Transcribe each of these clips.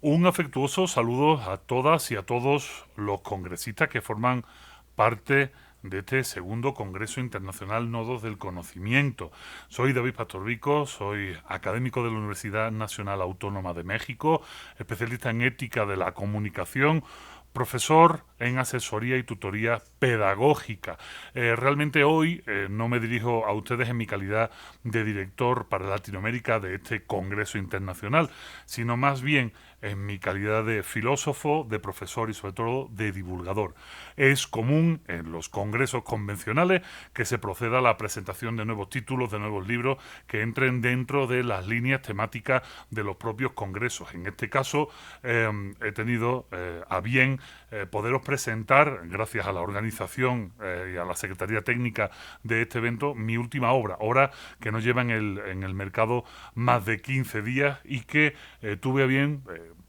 Un afectuoso saludo a todas y a todos los congresistas que forman parte de este segundo Congreso Internacional Nodos del Conocimiento. Soy David Pastorrico, soy académico de la Universidad Nacional Autónoma de México, especialista en ética de la comunicación, profesor en asesoría y tutoría pedagógica. Realmente hoy no me dirijo a ustedes en mi calidad de director para Latinoamérica de este Congreso Internacional, sino más bien en mi calidad de filósofo, de profesor y sobre todo de divulgador. Es común en los congresos convencionales que se proceda a la presentación de nuevos títulos, de nuevos libros que entren dentro de las líneas temáticas de los propios congresos. En este caso he tenido a bien poderos presentar, gracias a la organización y a la Secretaría Técnica de este evento, mi última obra que nos lleva en el mercado más de 15 días y que tuve a bien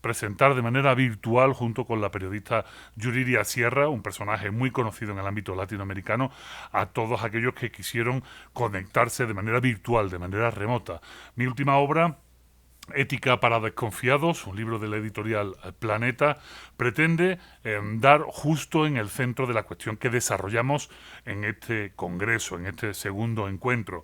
presentar de manera virtual junto con la periodista Yuriria Sierra, un personaje muy conocido en el ámbito latinoamericano, a todos aquellos que quisieron conectarse de manera virtual, de manera remota. Mi última obra, Ética para desconfiados, un libro de la editorial Planeta, pretende dar justo en el centro de la cuestión que desarrollamos en este congreso, en este segundo encuentro.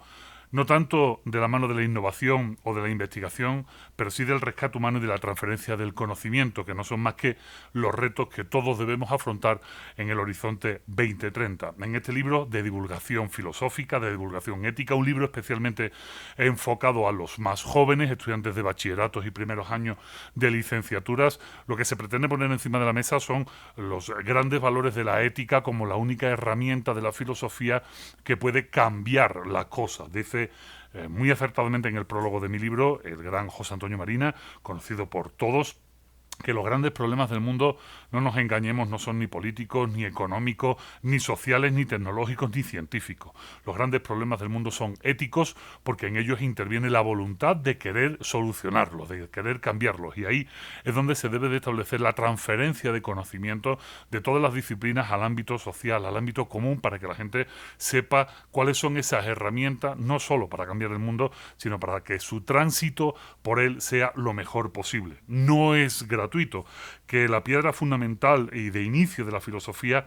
No tanto de la mano de la innovación o de la investigación, pero sí del rescate humano y de la transferencia del conocimiento, que no son más que los retos que todos debemos afrontar en el horizonte 2030. En este libro de divulgación filosófica, de divulgación ética, un libro especialmente enfocado a los más jóvenes, estudiantes de bachilleratos y primeros años de licenciaturas, lo que se pretende poner encima de la mesa son los grandes valores de la ética como la única herramienta de la filosofía que puede cambiar la cosa. Dice muy acertadamente en el prólogo de mi libro el gran José Antonio Marina, conocido por todos, que los grandes problemas del mundo, no nos engañemos, no son ni políticos, ni económicos, ni sociales, ni tecnológicos, ni científicos. Los grandes problemas del mundo son éticos porque en ellos interviene la voluntad de querer solucionarlos, de querer cambiarlos. Y ahí es donde se debe de establecer la transferencia de conocimiento de todas las disciplinas al ámbito social, al ámbito común, para que la gente sepa cuáles son esas herramientas, no solo para cambiar el mundo, sino para que su tránsito por él sea lo mejor posible. No es gratuito, que la piedra fundamental y de inicio de la filosofía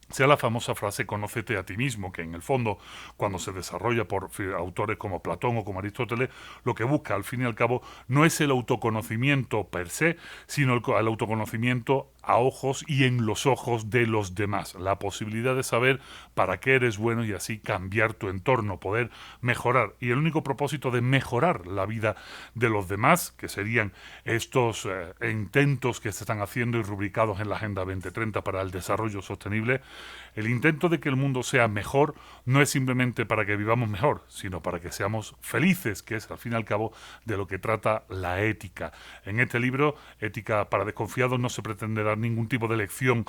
sea la famosa frase conócete a ti mismo, que en el fondo, cuando se desarrolla por autores como Platón o como Aristóteles, lo que busca al fin y al cabo no es el autoconocimiento per se, sino el autoconocimiento a ojos y en los ojos de los demás. La posibilidad de saber para qué eres bueno y así cambiar tu entorno, poder mejorar. Y el único propósito de mejorar la vida de los demás, que serían estos intentos que se están haciendo y rubricados en la Agenda 2030 para el desarrollo sostenible, el intento de que el mundo sea mejor no es simplemente para que vivamos mejor, sino para que seamos felices, que es al fin y al cabo de lo que trata la ética. En este libro, Ética para desconfiados, no se pretende dar ningún tipo de lección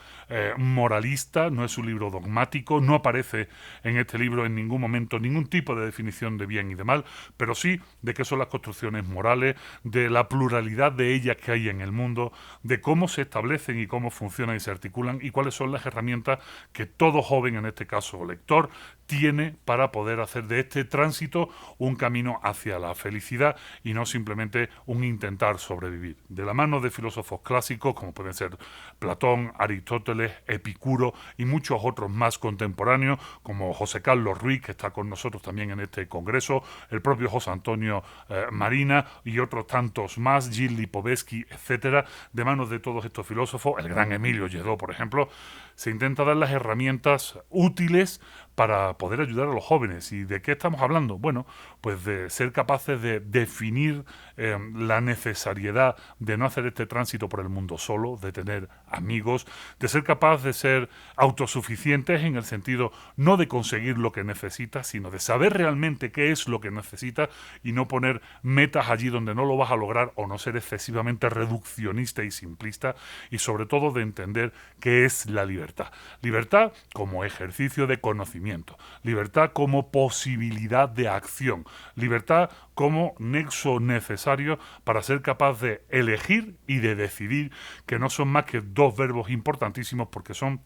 moralista, no es un libro dogmático, no aparece en este libro en ningún momento ningún tipo de definición de bien y de mal, pero sí de qué son las construcciones morales, de la pluralidad de ellas que hay en el mundo, de cómo se establecen y cómo funcionan y se articulan y cuáles son las herramientas que todo joven, en este caso lector, tiene para poder hacer de este tránsito un camino hacia la felicidad y no simplemente un intentar sobrevivir. De la mano de filósofos clásicos como pueden ser Platón, Aristóteles, Epicuro y muchos otros más contemporáneos, como José Carlos Ruiz, que está con nosotros también en este congreso, el propio José Antonio Marina y otros tantos más, Gilles Lipovetsky, etcétera, de manos de todos estos filósofos, el gran Emilio Lledó, por ejemplo, se intenta dar las herramientas útiles para poder ayudar a los jóvenes. ¿Y de qué estamos hablando? Bueno, pues de ser capaces de definir la necesariedad de no hacer este tránsito por el mundo solo, de tener amigos, de ser capaz de ser autosuficientes en el sentido no de conseguir lo que necesitas, sino de saber realmente qué es lo que necesitas y no poner metas allí donde no lo vas a lograr o no ser excesivamente reduccionista y simplista y sobre todo de entender qué es la libertad. Libertad como ejercicio de conocimiento, libertad como posibilidad de acción, libertad como nexo necesario para ser capaz de elegir y de decidir, que no son más que dos verbos importantísimos porque son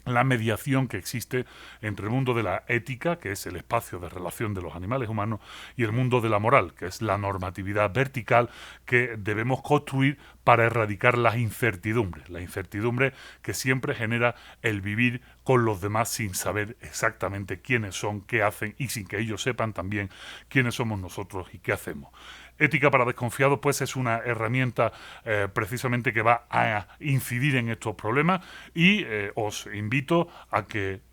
la mediación que existe entre el mundo de la ética, que es el espacio de relación de los animales humanos, y el mundo de la moral, que es la normatividad vertical que debemos construir para erradicar las incertidumbres, la incertidumbre que siempre genera el vivir con los demás sin saber exactamente quiénes son, qué hacen y sin que ellos sepan también quiénes somos nosotros y qué hacemos. Ética para desconfiados, pues es una herramienta precisamente que va a incidir en estos problemas y os invito a que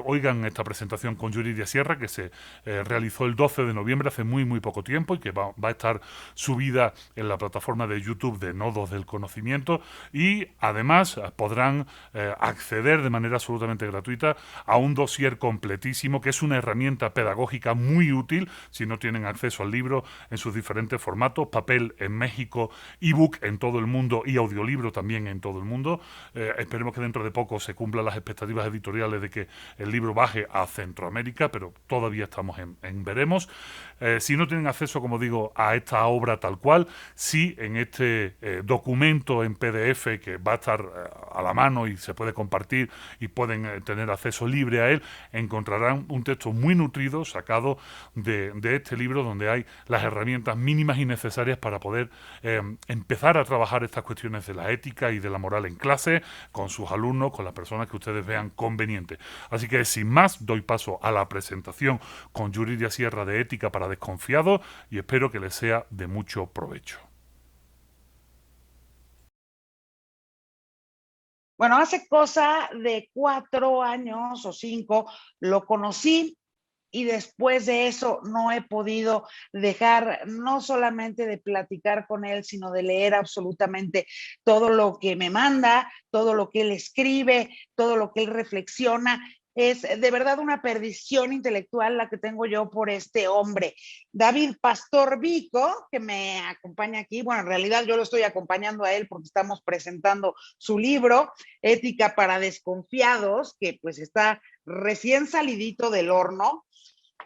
oigan esta presentación con Yuridia Sierra que se realizó el 12 de noviembre, hace muy poco tiempo, y que va a estar subida en la plataforma de YouTube de Nodos del Conocimiento, y además podrán acceder de manera absolutamente gratuita a un dossier completísimo que es una herramienta pedagógica muy útil si no tienen acceso al libro en sus diferentes formatos: papel en México, ebook en todo el mundo y audiolibro también en todo el mundo. Esperemos que dentro de poco se cumplan las expectativas editoriales de que el libro baje a Centroamérica, pero todavía estamos en veremos. Si no tienen acceso, como digo, a esta obra tal cual, sí en este documento en PDF que va a estar a la mano y se puede compartir y pueden tener acceso libre a él, encontrarán un texto muy nutrido sacado de este libro, donde hay las herramientas mínimas y necesarias para poder empezar a trabajar estas cuestiones de la ética y de la moral en clase, con sus alumnos, con las personas que ustedes vean conveniente. Así que sin más, doy paso a la presentación con Yuridia Sierra de Ética para Desconfiados y espero que les sea de mucho provecho. Bueno, hace cosa de 4 años o 5 lo conocí, y después de eso no he podido dejar no solamente de platicar con él, sino de leer absolutamente todo lo que me manda, todo lo que él escribe, todo lo que él reflexiona. Es de verdad una perdición intelectual la que tengo yo por este hombre. David Pastor Vico, que me acompaña aquí. Bueno, en realidad yo lo estoy acompañando a él porque estamos presentando su libro, Ética para Desconfiados, que pues está recién salidito del horno.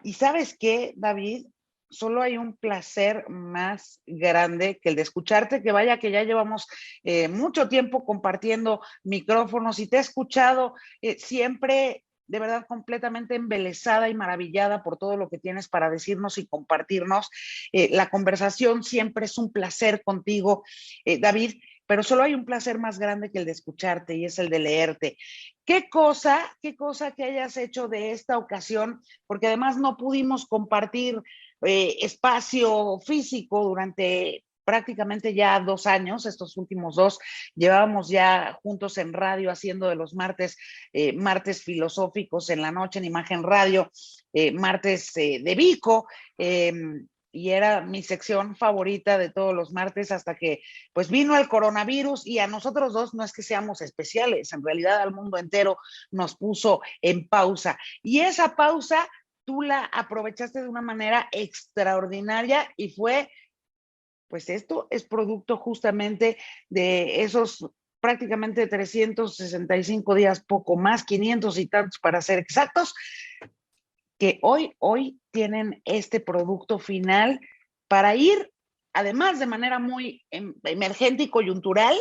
Y sabes qué, David, solo hay un placer más grande que el de escucharte, que vaya que ya llevamos mucho tiempo compartiendo micrófonos y te he escuchado siempre de verdad completamente embelesada y maravillada por todo lo que tienes para decirnos y compartirnos. La conversación siempre es un placer contigo, David, pero solo hay un placer más grande que el de escucharte, y es el de leerte. Qué cosa que hayas hecho de esta ocasión, porque además no pudimos compartir espacio físico durante prácticamente ya 2 años. Estos últimos dos llevábamos ya juntos en radio haciendo de los martes filosóficos en la noche en Imagen Radio, martes de Vico, y era mi sección favorita de todos los martes, hasta que pues vino el coronavirus, y a nosotros dos no es que seamos especiales, en realidad al mundo entero nos puso en pausa, y esa pausa tú la aprovechaste de una manera extraordinaria, y fue, pues esto es producto justamente de esos prácticamente 365 días, poco más, 500 y tantos para ser exactos, que hoy tienen este producto final para ir, además de manera muy emergente y coyuntural,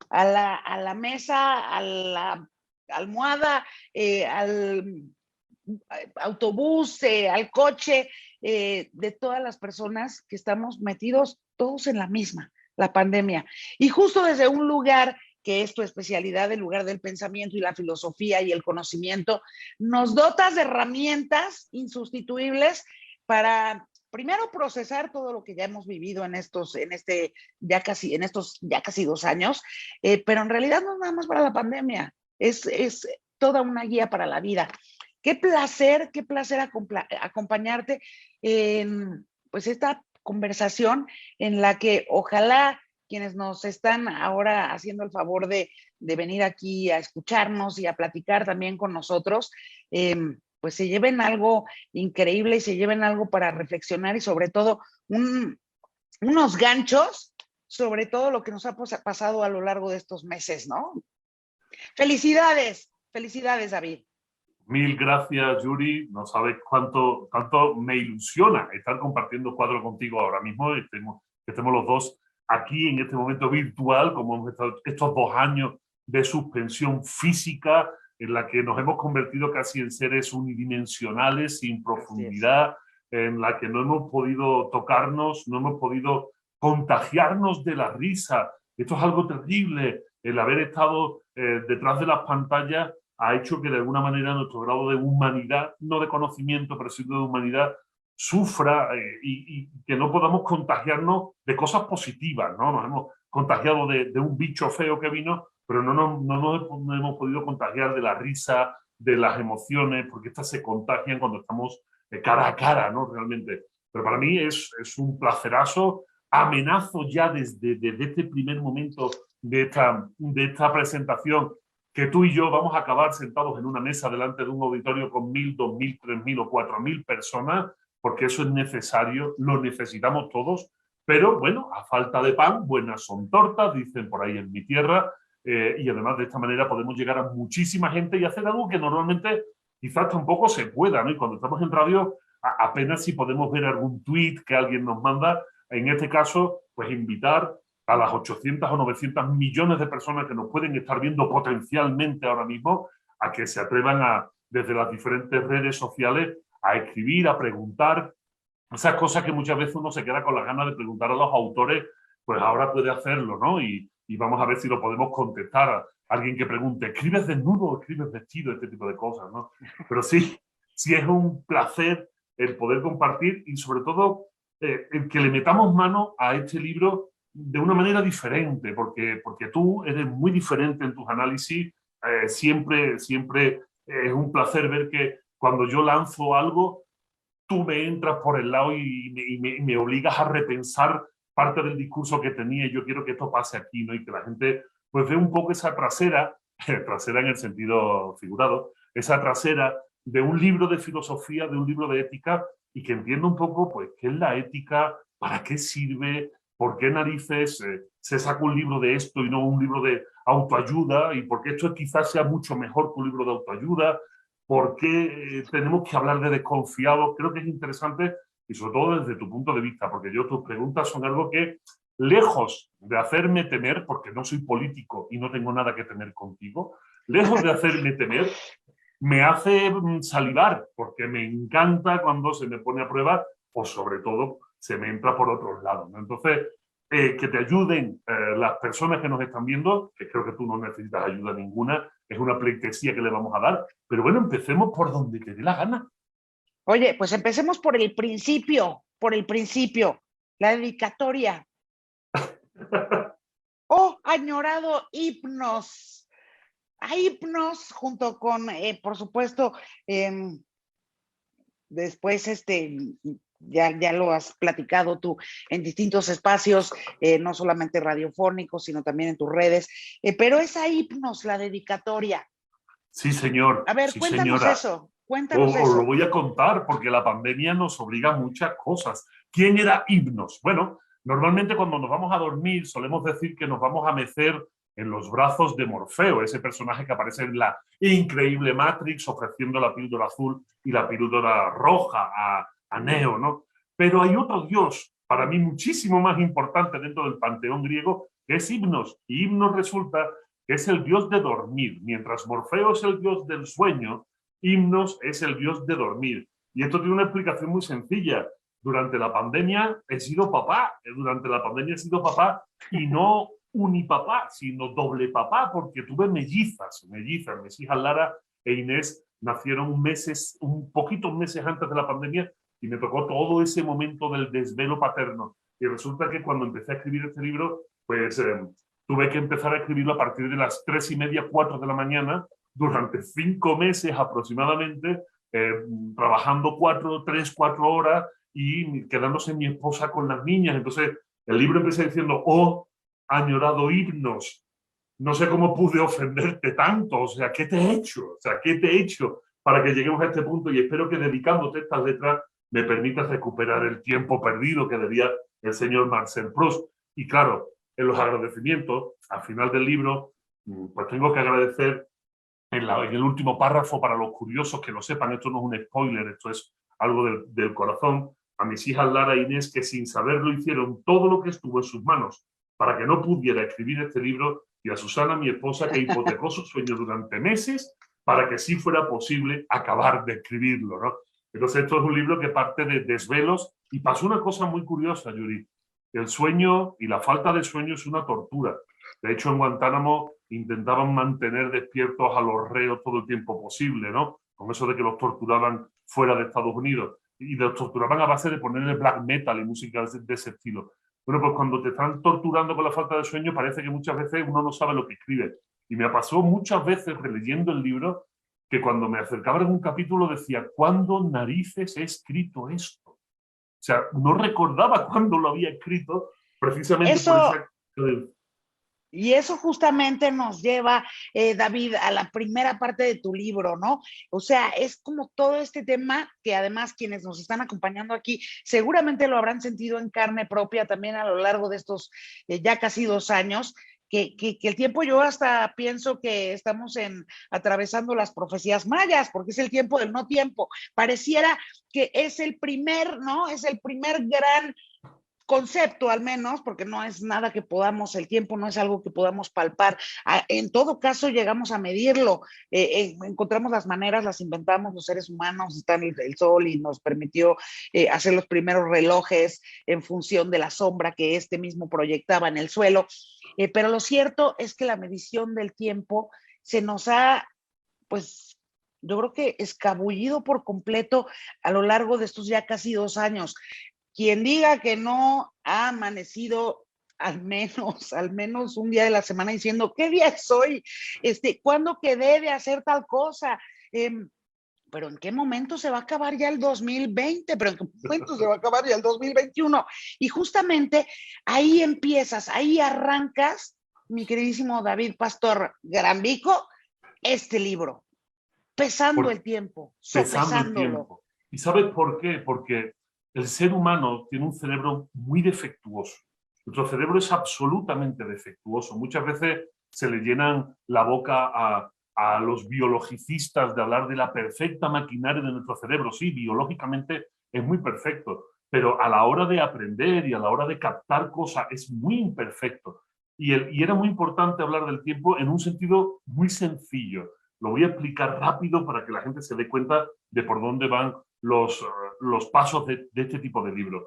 a la mesa, a la almohada, al autobús, al coche, de todas las personas que estamos metidos todos en la misma, la pandemia. Y justo desde un lugar que es tu especialidad, el lugar del pensamiento y la filosofía y el conocimiento, nos dotas de herramientas insustituibles para primero procesar todo lo que ya hemos vivido en estos ya casi 2 años, pero en realidad no es nada más para la pandemia, es toda una guía para la vida. Qué placer acompañarte en pues esta conversación en la que ojalá quienes nos están ahora haciendo el favor de venir aquí a escucharnos y a platicar también con nosotros, pues se lleven algo increíble y se lleven algo para reflexionar, y sobre todo unos ganchos sobre todo lo que nos ha pasado a lo largo de estos meses, ¿no? Felicidades, David. Mil gracias, Yuri. No sabes tanto me ilusiona estar compartiendo cuadro contigo ahora mismo, que estemos los dos aquí en este momento virtual, como hemos estado estos 2 años de suspensión física, en la que nos hemos convertido casi en seres unidimensionales, sin profundidad, en la que no hemos podido tocarnos, no hemos podido contagiarnos de la risa. Esto es algo terrible. El haber estado detrás de las pantallas ha hecho que de alguna manera nuestro grado de humanidad, no de conocimiento, pero sí de humanidad, sufra y que no podamos contagiarnos de cosas positivas, ¿no? Nos hemos contagiado de un bicho feo que vino, pero no hemos podido contagiar de la risa, de las emociones, porque estas se contagian cuando estamos cara a cara, ¿no? Realmente. Pero para mí es un placerazo. Amenazo ya desde este primer momento de esta presentación que tú y yo vamos a acabar sentados en una mesa delante de un auditorio con 1.000, 2.000, 3.000 o 4.000 personas, porque eso es necesario, lo necesitamos todos, pero bueno, a falta de pan, buenas son tortas, dicen por ahí en mi tierra, y además de esta manera podemos llegar a muchísima gente y hacer algo que normalmente quizás tampoco se pueda, ¿no? Y cuando estamos en radio, apenas si podemos ver algún tweet que alguien nos manda, en este caso, pues invitar a las 800 o 900 millones de personas que nos pueden estar viendo potencialmente ahora mismo a que se atrevan desde las diferentes redes sociales a escribir, a preguntar. Esas cosas que muchas veces uno se queda con las ganas de preguntar a los autores, pues ahora puede hacerlo, ¿no? Y vamos a ver si lo podemos contestar a alguien que pregunte, ¿escribes desnudo o escribes vestido? Este tipo de cosas, ¿no? Pero sí es un placer el poder compartir y sobre todo el que le metamos mano a este libro de una manera diferente, porque tú eres muy diferente en tus análisis. Siempre es un placer ver que cuando yo lanzo algo, tú me entras por el lado y me obligas a repensar parte del discurso que tenía. Yo quiero que esto pase aquí, ¿no? Y que la gente pues ve un poco esa trasera en el sentido figurado, esa trasera de un libro de filosofía, de un libro de ética, y que entienda un poco pues qué es la ética, para qué sirve, por qué narices se saca un libro de esto y no un libro de autoayuda, y por qué esto quizás sea mucho mejor que un libro de autoayuda, por qué tenemos que hablar de desconfiados. Creo que es interesante y sobre todo desde tu punto de vista, porque tus preguntas son algo que, lejos de hacerme temer, porque no soy político y no tengo nada que temer contigo, lejos de hacerme temer, me hace salivar, porque me encanta cuando se me pone a prueba o sobre todo se me entra por otros lados, ¿no? Entonces, que te ayuden las personas que nos están viendo, que creo que tú no necesitas ayuda ninguna, es una pleitesía que le vamos a dar, pero bueno, empecemos por donde te dé la gana. Oye, pues empecemos por el principio, la dedicatoria. Oh, añorado himnos. A himnos junto con, por supuesto, después ya lo has platicado tú en distintos espacios, no solamente radiofónicos, sino también en tus redes, pero es a himnos la dedicatoria. Sí, señor. A ver, sí, cuéntanos señora. eso, cuéntanos Os eso. lo voy a contar porque la pandemia nos obliga a muchas cosas. ¿Quién era Himnos? Bueno, normalmente cuando nos vamos a dormir solemos decir que nos vamos a mecer en los brazos de Morfeo, ese personaje que aparece en la increíble Matrix ofreciendo la píldora azul y la píldora roja a Neo, ¿no? Pero hay otro dios, para mí muchísimo más importante dentro del panteón griego, que es Himnos. Y Himnos resulta que es el dios de dormir. Mientras Morfeo es el dios del sueño, Himnos es el dios de dormir. Y esto tiene una explicación muy sencilla. Durante la pandemia he sido papá. Durante la pandemia he sido papá y no unipapá, sino doble papá, porque tuve mellizas. Mis hijas Lara e Inés nacieron poquitos meses antes de la pandemia y me tocó todo ese momento del desvelo paterno. Y resulta que cuando empecé a escribir este libro, pues tuve que empezar a escribirlo a partir de las 3:30, 4 de la mañana, durante 5 meses aproximadamente, trabajando 3, 4 horas y quedándose mi esposa con las niñas. Entonces, el libro empieza diciendo, oh, añorado himnos, no sé cómo pude ofenderte tanto, o sea, ¿qué te he hecho? O sea, ¿qué te he hecho para que lleguemos a este punto? Y espero que dedicándote estas letras me permitas recuperar el tiempo perdido que debía el señor Marcel Proust. Y claro, en los agradecimientos, al final del libro, pues tengo que agradecer en el último párrafo, para los curiosos que lo sepan, esto no es un spoiler, esto es algo del corazón, a mis hijas Lara e Inés, que sin saberlo hicieron todo lo que estuvo en sus manos para que no pudiera escribir este libro, y a Susana, mi esposa, que hipotecó sus sueños durante meses para que sí fuera posible acabar de escribirlo, ¿no? Entonces esto es un libro que parte de desvelos y pasó una cosa muy curiosa, Yuri. El sueño y la falta de sueño es una tortura. De hecho, en Guantánamo intentaban mantener despiertos a los reos todo el tiempo posible, ¿no? Con eso de que los torturaban fuera de Estados Unidos. Y los torturaban a base de ponerle black metal y música de ese estilo. Bueno, pues cuando te están torturando con la falta de sueño, parece que muchas veces uno no sabe lo que escribe. Y me pasó muchas veces releyendo el libro que cuando me acercaba en un capítulo decía, ¿cuándo narices he escrito esto? O sea, no recordaba cuándo lo había escrito, precisamente por esa... Y eso justamente nos lleva, David, a la primera parte de tu libro, ¿no? O sea, es como todo este tema que además quienes nos están acompañando aquí seguramente lo habrán sentido en carne propia también a lo largo de estos ya casi 2 años. Que el tiempo, yo hasta pienso que estamos atravesando las profecías mayas, porque es el tiempo del no tiempo. Pareciera que es el primer, ¿no? Es el primer gran concepto, al menos, porque no es nada que podamos, el tiempo no es algo que podamos palpar. En todo caso, llegamos a medirlo, encontramos las maneras, las inventamos los seres humanos, está el sol y nos permitió hacer los primeros relojes en función de la sombra que este mismo proyectaba en el suelo. Pero lo cierto es que la medición del tiempo se nos ha, pues, yo creo que escabullido por completo a lo largo de estos ya casi 2 años. Quien diga que no ha amanecido al menos un día de la semana diciendo, ¿qué día es hoy? ¿Cuándo quedé de hacer tal cosa? Pero ¿en qué momento se va a acabar ya el 2020? ¿Pero en qué momento se va a acabar ya el 2021? Y justamente ahí empiezas, ahí arrancas, mi queridísimo David Pastor Granbico, este libro, pesando el tiempo, pesando el sopesándolo. tiempo. ¿Y sabes por qué? Porque el ser humano tiene un cerebro muy defectuoso. Nuestro cerebro es absolutamente defectuoso. Muchas veces se le llenan la boca a los biologicistas de hablar de la perfecta maquinaria de nuestro cerebro. Sí, biológicamente es muy perfecto, pero a la hora de aprender y a la hora de captar cosas es muy imperfecto. Y era muy importante hablar del tiempo en un sentido muy sencillo. Lo voy a explicar rápido para que la gente se dé cuenta de por dónde van los pasos de este tipo de libros.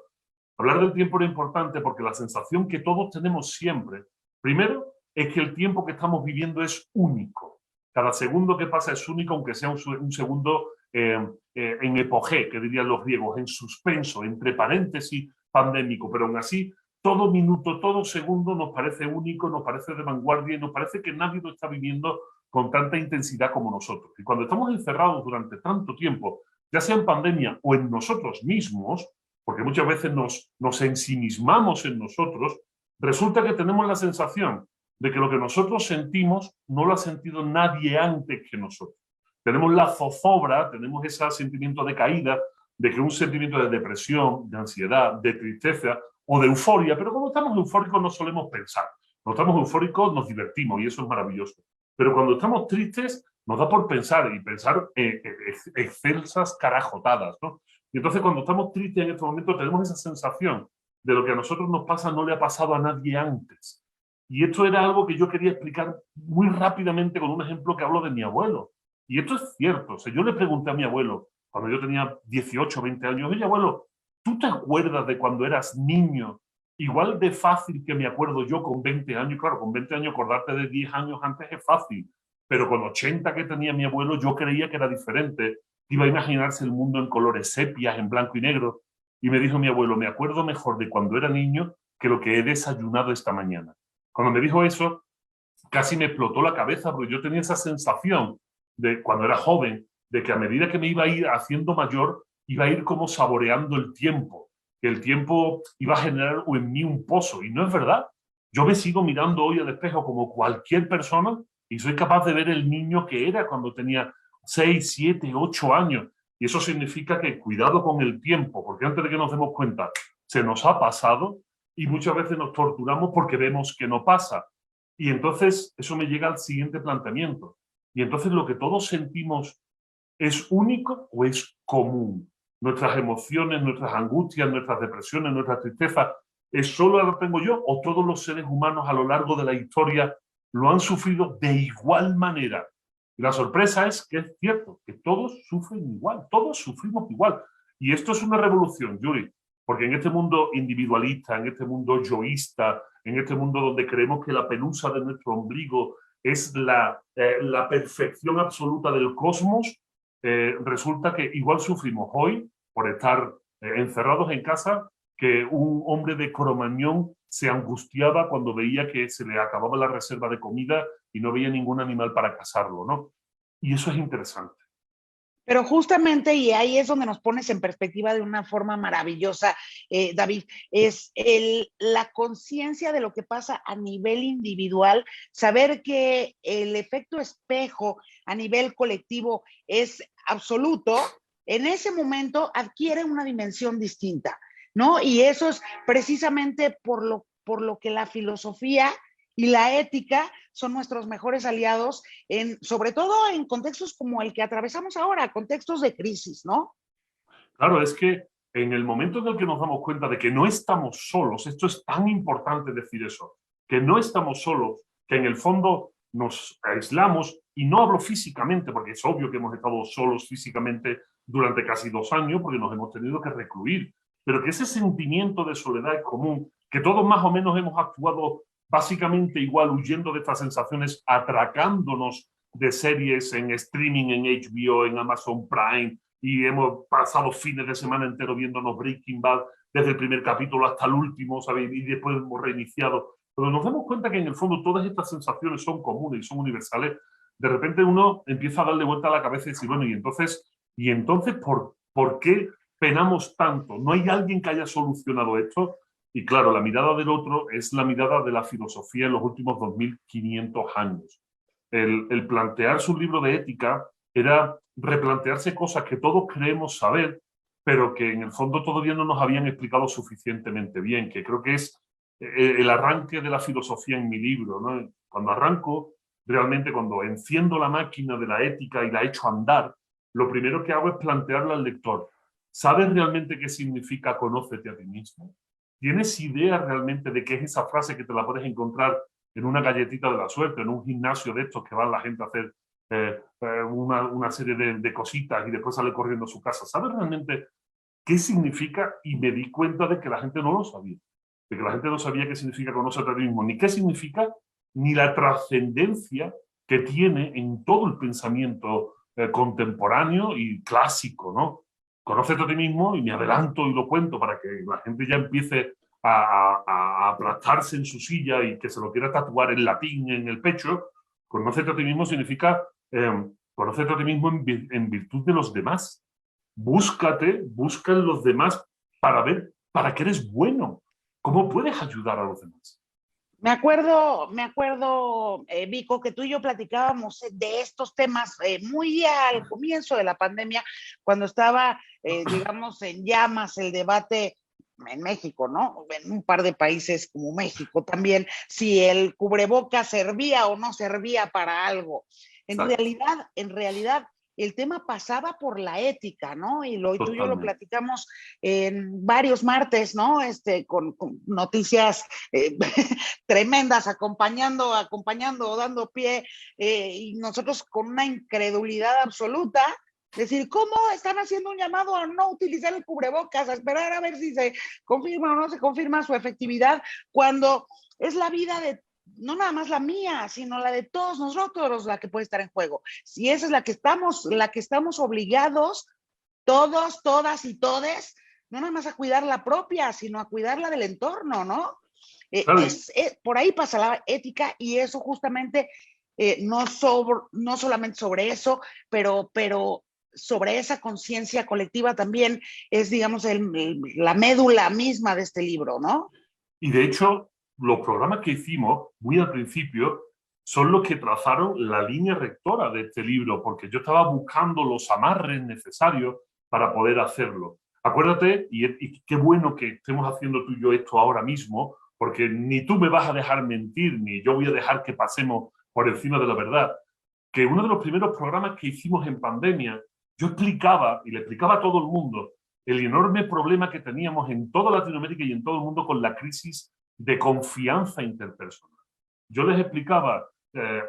Hablar del tiempo era importante porque la sensación que todos tenemos siempre, primero, es que el tiempo que estamos viviendo es único. Cada segundo que pasa es único, aunque sea un segundo en epogé, que dirían los griegos, en suspenso, entre paréntesis, pandémico, pero aún así, todo minuto, todo segundo nos parece único, nos parece de vanguardia y nos parece que nadie lo está viviendo con tanta intensidad como nosotros. Y cuando estamos encerrados durante tanto tiempo, ya sea en pandemia o en nosotros mismos, porque muchas veces nos ensimismamos en nosotros, resulta que tenemos la sensación de que lo que nosotros sentimos no lo ha sentido nadie antes que nosotros. Tenemos la zozobra, tenemos ese sentimiento de caída, de que un sentimiento de depresión, de ansiedad, de tristeza o de euforia, pero cuando estamos eufóricos no solemos pensar. Cuando estamos eufóricos nos divertimos y eso es maravilloso. Pero cuando estamos tristes nos da por pensar y pensar excelsas carajotadas, ¿no? Y entonces cuando estamos tristes en este momento tenemos esa sensación de lo que a nosotros nos pasa no le ha pasado a nadie antes. Y esto era algo que yo quería explicar muy rápidamente con un ejemplo que hablo de mi abuelo. Y esto es cierto. O sea, yo le pregunté a mi abuelo, cuando yo tenía 18 o 20 años, oye, abuelo, ¿tú te acuerdas de cuando eras niño? Igual de fácil que me acuerdo yo con 20 años. Claro, con 20 años acordarte de 10 años antes es fácil. Pero con 80 que tenía mi abuelo, yo creía que era diferente. Iba a imaginarse el mundo en colores sepias, en blanco y negro. Y me dijo mi abuelo, me acuerdo mejor de cuando era niño que lo que he desayunado esta mañana. Cuando me dijo eso, casi me explotó la cabeza, porque yo tenía esa sensación de cuando era joven, de que a medida que me iba a ir haciendo mayor, iba a ir como saboreando el tiempo, que el tiempo iba a generar en mí un pozo. Y no es verdad. Yo me sigo mirando hoy al espejo como cualquier persona y soy capaz de ver el niño que era cuando tenía 6, 7, 8 años. Y eso significa que cuidado con el tiempo, porque antes de que nos demos cuenta, se nos ha pasado y muchas veces nos torturamos porque vemos que no pasa. Y entonces eso me llega al siguiente planteamiento. Y entonces lo que todos sentimos ¿es único o es común? Nuestras emociones, nuestras angustias, nuestras depresiones, nuestras tristezas, ¿es solo lo tengo yo o todos los seres humanos a lo largo de la historia lo han sufrido de igual manera? Y la sorpresa es que es cierto, que todos sufren igual, todos sufrimos igual. Y esto es una revolución, Yuri, porque en este mundo individualista, en este mundo yoísta, en este mundo donde creemos que la pelusa de nuestro ombligo es la perfección absoluta del cosmos, resulta que igual sufrimos hoy por estar encerrados en casa que un hombre de Cromañón se angustiaba cuando veía que se le acababa la reserva de comida y no veía ningún animal para cazarlo, ¿no? Y eso es interesante. Pero justamente, y ahí es donde nos pones en perspectiva de una forma maravillosa, David, es la conciencia de lo que pasa a nivel individual, saber que el efecto espejo a nivel colectivo es absoluto, en ese momento adquiere una dimensión distinta, ¿no? Y eso es precisamente por lo que la filosofía y la ética son nuestros mejores aliados, sobre todo en contextos como el que atravesamos ahora, contextos de crisis, ¿no? Claro, es que en el momento en el que nos damos cuenta de que no estamos solos, esto es tan importante decir eso, que no estamos solos, que en el fondo nos aislamos, y no hablo físicamente, porque es obvio que hemos estado solos físicamente durante casi 2 años, porque nos hemos tenido que recluir, pero que ese sentimiento de soledad es común, que todos más o menos hemos actuado básicamente igual, huyendo de estas sensaciones, atracándonos de series en streaming, en HBO, en Amazon Prime, y hemos pasado fines de semana entero viéndonos Breaking Bad desde el primer capítulo hasta el último, ¿sabes? Y después hemos reiniciado. Pero nos damos cuenta que en el fondo todas estas sensaciones son comunes y son universales. De repente uno empieza a darle vuelta a la cabeza y decir, bueno, ¿y entonces por qué penamos tanto? ¿No hay alguien que haya solucionado esto? Y claro, la mirada del otro es la mirada de la filosofía en los últimos 2500 años. El plantearse un libro de ética era replantearse cosas que todos creemos saber, pero que en el fondo todavía no nos habían explicado suficientemente bien, que creo que es el arranque de la filosofía en mi libro, ¿no? Cuando arranco, realmente cuando enciendo la máquina de la ética y la echo a andar, lo primero que hago es plantearle al lector, ¿sabes realmente qué significa conócete a ti mismo? ¿Tienes idea realmente de qué es esa frase que te la puedes encontrar en una galletita de la suerte, en un gimnasio de estos que va la gente a hacer una serie de cositas y después sale corriendo a su casa? ¿Sabes realmente qué significa? Y me di cuenta de que la gente no lo sabía, de que la gente no sabía qué significa conócete a ti mismo, ni qué significa, ni la trascendencia que tiene en todo el pensamiento contemporáneo y clásico, ¿no? Conócete a ti mismo, y me adelanto y lo cuento para que la gente ya empiece a aplastarse en su silla y que se lo quiera tatuar en latín en el pecho. Conócete a ti mismo significa conócete a ti mismo en virtud de los demás. Busca en los demás para ver para qué eres bueno. ¿Cómo puedes ayudar a los demás? Me acuerdo, Vico, que tú y yo platicábamos de estos temas muy al comienzo de la pandemia, cuando estaba, digamos, en llamas el debate en México, ¿no? En un par de países como México también, si el cubrebocas servía o no servía para algo. En realidad, el tema pasaba por la ética, ¿no? Y tú y yo lo platicamos en varios martes, ¿no? Con noticias tremendas, acompañando o dando pie, y nosotros con una incredulidad absoluta, decir, ¿cómo están haciendo un llamado a no utilizar el cubrebocas, a esperar a ver si se confirma o no se confirma su efectividad, cuando es la vida de no nada más la mía, sino la de todos nosotros la que puede estar en juego? Si esa es la que estamos obligados, todos, todas y todes, no nada más a cuidar la propia, sino a cuidar la del entorno, ¿no? Por ahí pasa la ética, y eso justamente no solamente sobre eso, pero sobre esa conciencia colectiva también es, digamos, la médula misma de este libro, ¿no? Y de hecho, los programas que hicimos muy al principio son los que trazaron la línea rectora de este libro, porque yo estaba buscando los amarres necesarios para poder hacerlo. Acuérdate, y qué bueno que estemos haciendo tú y yo esto ahora mismo, porque ni tú me vas a dejar mentir, ni yo voy a dejar que pasemos por encima de la verdad, que uno de los primeros programas que hicimos en pandemia, yo explicaba, y le explicaba a todo el mundo, el enorme problema que teníamos en toda Latinoamérica y en todo el mundo con la crisis de confianza interpersonal. Yo les explicaba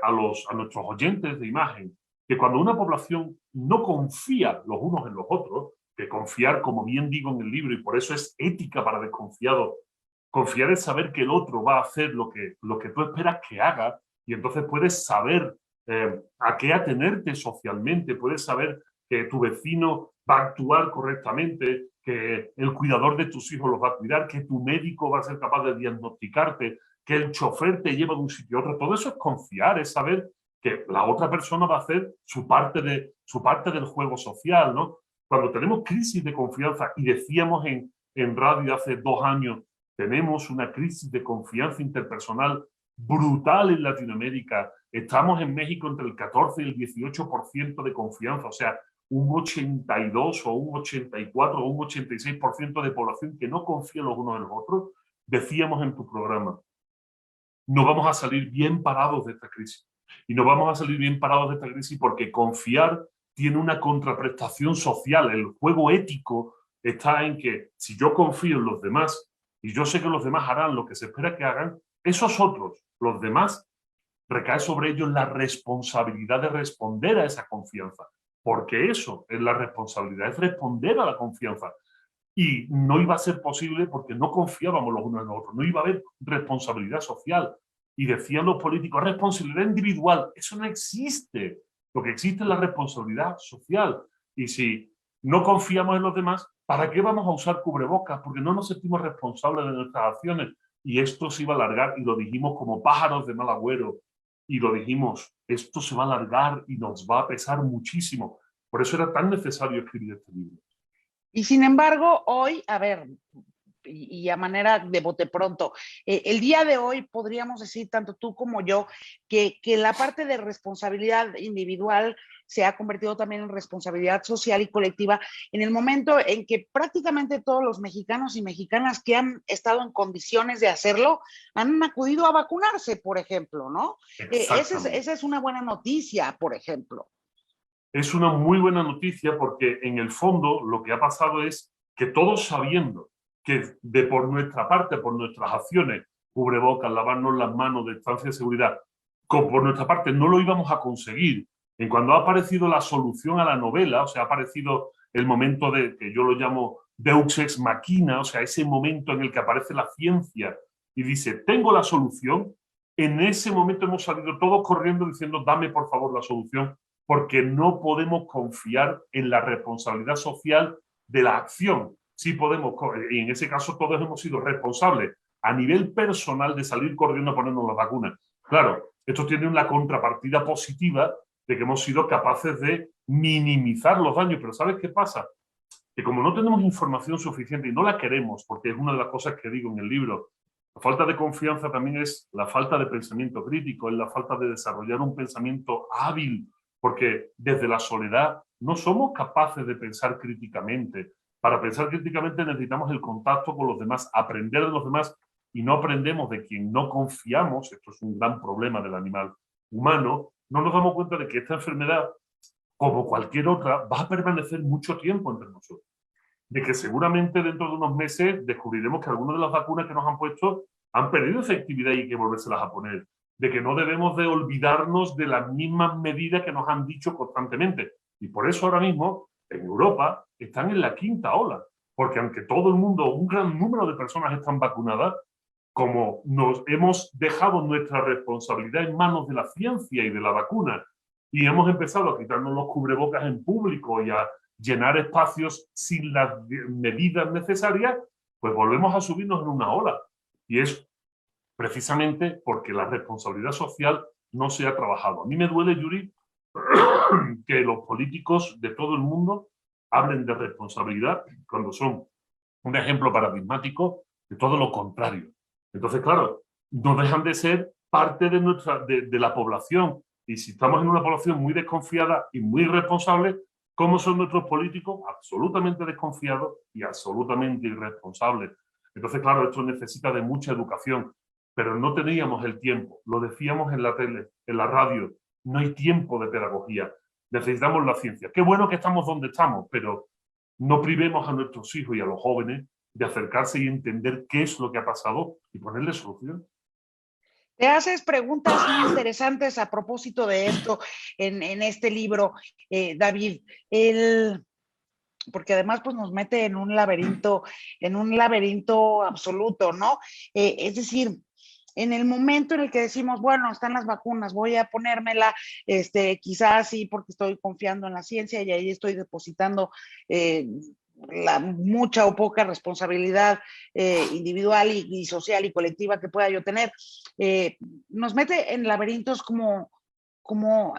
a nuestros oyentes de imagen que cuando una población no confía los unos en los otros, que confiar, como bien digo en el libro, y por eso es ética para desconfiados, confiar es saber que el otro va a hacer lo que tú esperas que haga, y entonces puedes saber a qué atenerte socialmente, puedes saber que tu vecino va a actuar correctamente, que el cuidador de tus hijos los va a cuidar, que tu médico va a ser capaz de diagnosticarte, que el chofer te lleva de un sitio a otro. Todo eso es confiar, es saber que la otra persona va a hacer su parte del juego social, ¿no? Cuando tenemos crisis de confianza, y decíamos en radio hace 2 años, tenemos una crisis de confianza interpersonal brutal en Latinoamérica. Estamos en México entre el 14 y el 18% de confianza, o sea, un 82 o un 84 o un 86% de población que no confía los unos en los otros. Decíamos en tu programa, no vamos a salir bien parados de esta crisis. Y no vamos a salir bien parados de esta crisis porque confiar tiene una contraprestación social. El juego ético está en que si yo confío en los demás y yo sé que los demás harán lo que se espera que hagan, esos otros, los demás, recae sobre ellos la responsabilidad de responder a esa confianza. Porque eso es la responsabilidad, es responder a la confianza. Y no iba a ser posible porque no confiábamos los unos en los otros, no iba a haber responsabilidad social. Y decían los políticos, responsabilidad individual, eso no existe. Lo que existe es la responsabilidad social. Y si no confiamos en los demás, ¿para qué vamos a usar cubrebocas? Porque no nos sentimos responsables de nuestras acciones. Y esto se iba a alargar, y lo dijimos como pájaros de mal agüero. Y lo dijimos, esto se va a alargar y nos va a pesar muchísimo. Por eso era tan necesario escribir este libro. Y sin embargo, hoy, a ver, y a manera de bote pronto, el día de hoy podríamos decir, tanto tú como yo, que la parte de responsabilidad individual se ha convertido también en responsabilidad social y colectiva en el momento en que prácticamente todos los mexicanos y mexicanas que han estado en condiciones de hacerlo han acudido a vacunarse, por ejemplo, ¿no? Esa es una buena noticia, por ejemplo. Es una muy buena noticia porque en el fondo lo que ha pasado es que todos sabiendo que por nuestra parte, por nuestras acciones, cubrebocas, lavarnos las manos, distancia de seguridad, por nuestra parte no lo íbamos a conseguir. En cuando ha aparecido la solución a la novela, o sea, ha aparecido el momento de, que yo lo llamo Deus ex machina, o sea, ese momento en el que aparece la ciencia y dice, tengo la solución, en ese momento hemos salido todos corriendo diciendo, dame por favor la solución, porque no podemos confiar en la responsabilidad social de la acción. Sí podemos, y en ese caso todos hemos sido responsables a nivel personal de salir corriendo a ponernos las vacunas. Claro, esto tiene una contrapartida positiva de que hemos sido capaces de minimizar los daños, pero ¿sabes qué pasa? Que como no tenemos información suficiente y no la queremos, porque es una de las cosas que digo en el libro, la falta de confianza también es la falta de pensamiento crítico, es la falta de desarrollar un pensamiento hábil, porque desde la soledad no somos capaces de pensar críticamente. Para pensar críticamente necesitamos el contacto con los demás, aprender de los demás, y no aprendemos de quien no confiamos. Esto es un gran problema del animal humano. No nos damos cuenta de que esta enfermedad, como cualquier otra, va a permanecer mucho tiempo entre nosotros. De que seguramente dentro de unos meses descubriremos que algunas de las vacunas que nos han puesto han perdido efectividad y hay que volvérselas a poner. De que no debemos de olvidarnos de las mismas medidas que nos han dicho constantemente. Y por eso ahora mismo, en Europa, están en la 5ª ola. Porque aunque todo el mundo, un gran número de personas están vacunadas, como nos hemos dejado nuestra responsabilidad en manos de la ciencia y de la vacuna, y hemos empezado a quitarnos los cubrebocas en público y a llenar espacios sin las medidas necesarias, pues volvemos a subirnos en una ola. Y es precisamente porque la responsabilidad social no se ha trabajado. A mí me duele, Yuri, que los políticos de todo el mundo hablen de responsabilidad cuando son un ejemplo paradigmático de todo lo contrario. Entonces, claro, no dejan de ser parte de la población. Y si estamos en una población muy desconfiada y muy irresponsable, ¿cómo son nuestros políticos? Absolutamente desconfiados y absolutamente irresponsables. Entonces, claro, esto necesita de mucha educación, pero no teníamos el tiempo. Lo decíamos en la tele, en la radio, no hay tiempo de pedagogía. Necesitamos la ciencia. Qué bueno que estamos donde estamos, pero no privemos a nuestros hijos y a los jóvenes de acercarse y entender qué es lo que ha pasado y ponerle solución. Te haces preguntas muy interesantes a propósito de esto en este libro, David. Porque además pues nos mete en un laberinto absoluto, ¿no? Es decir, en el momento en el que decimos, bueno, están las vacunas, voy a ponérmela, quizás sí, porque estoy confiando en la ciencia y ahí estoy depositando eh, la mucha o poca responsabilidad individual y social y colectiva que pueda yo tener, nos mete en laberintos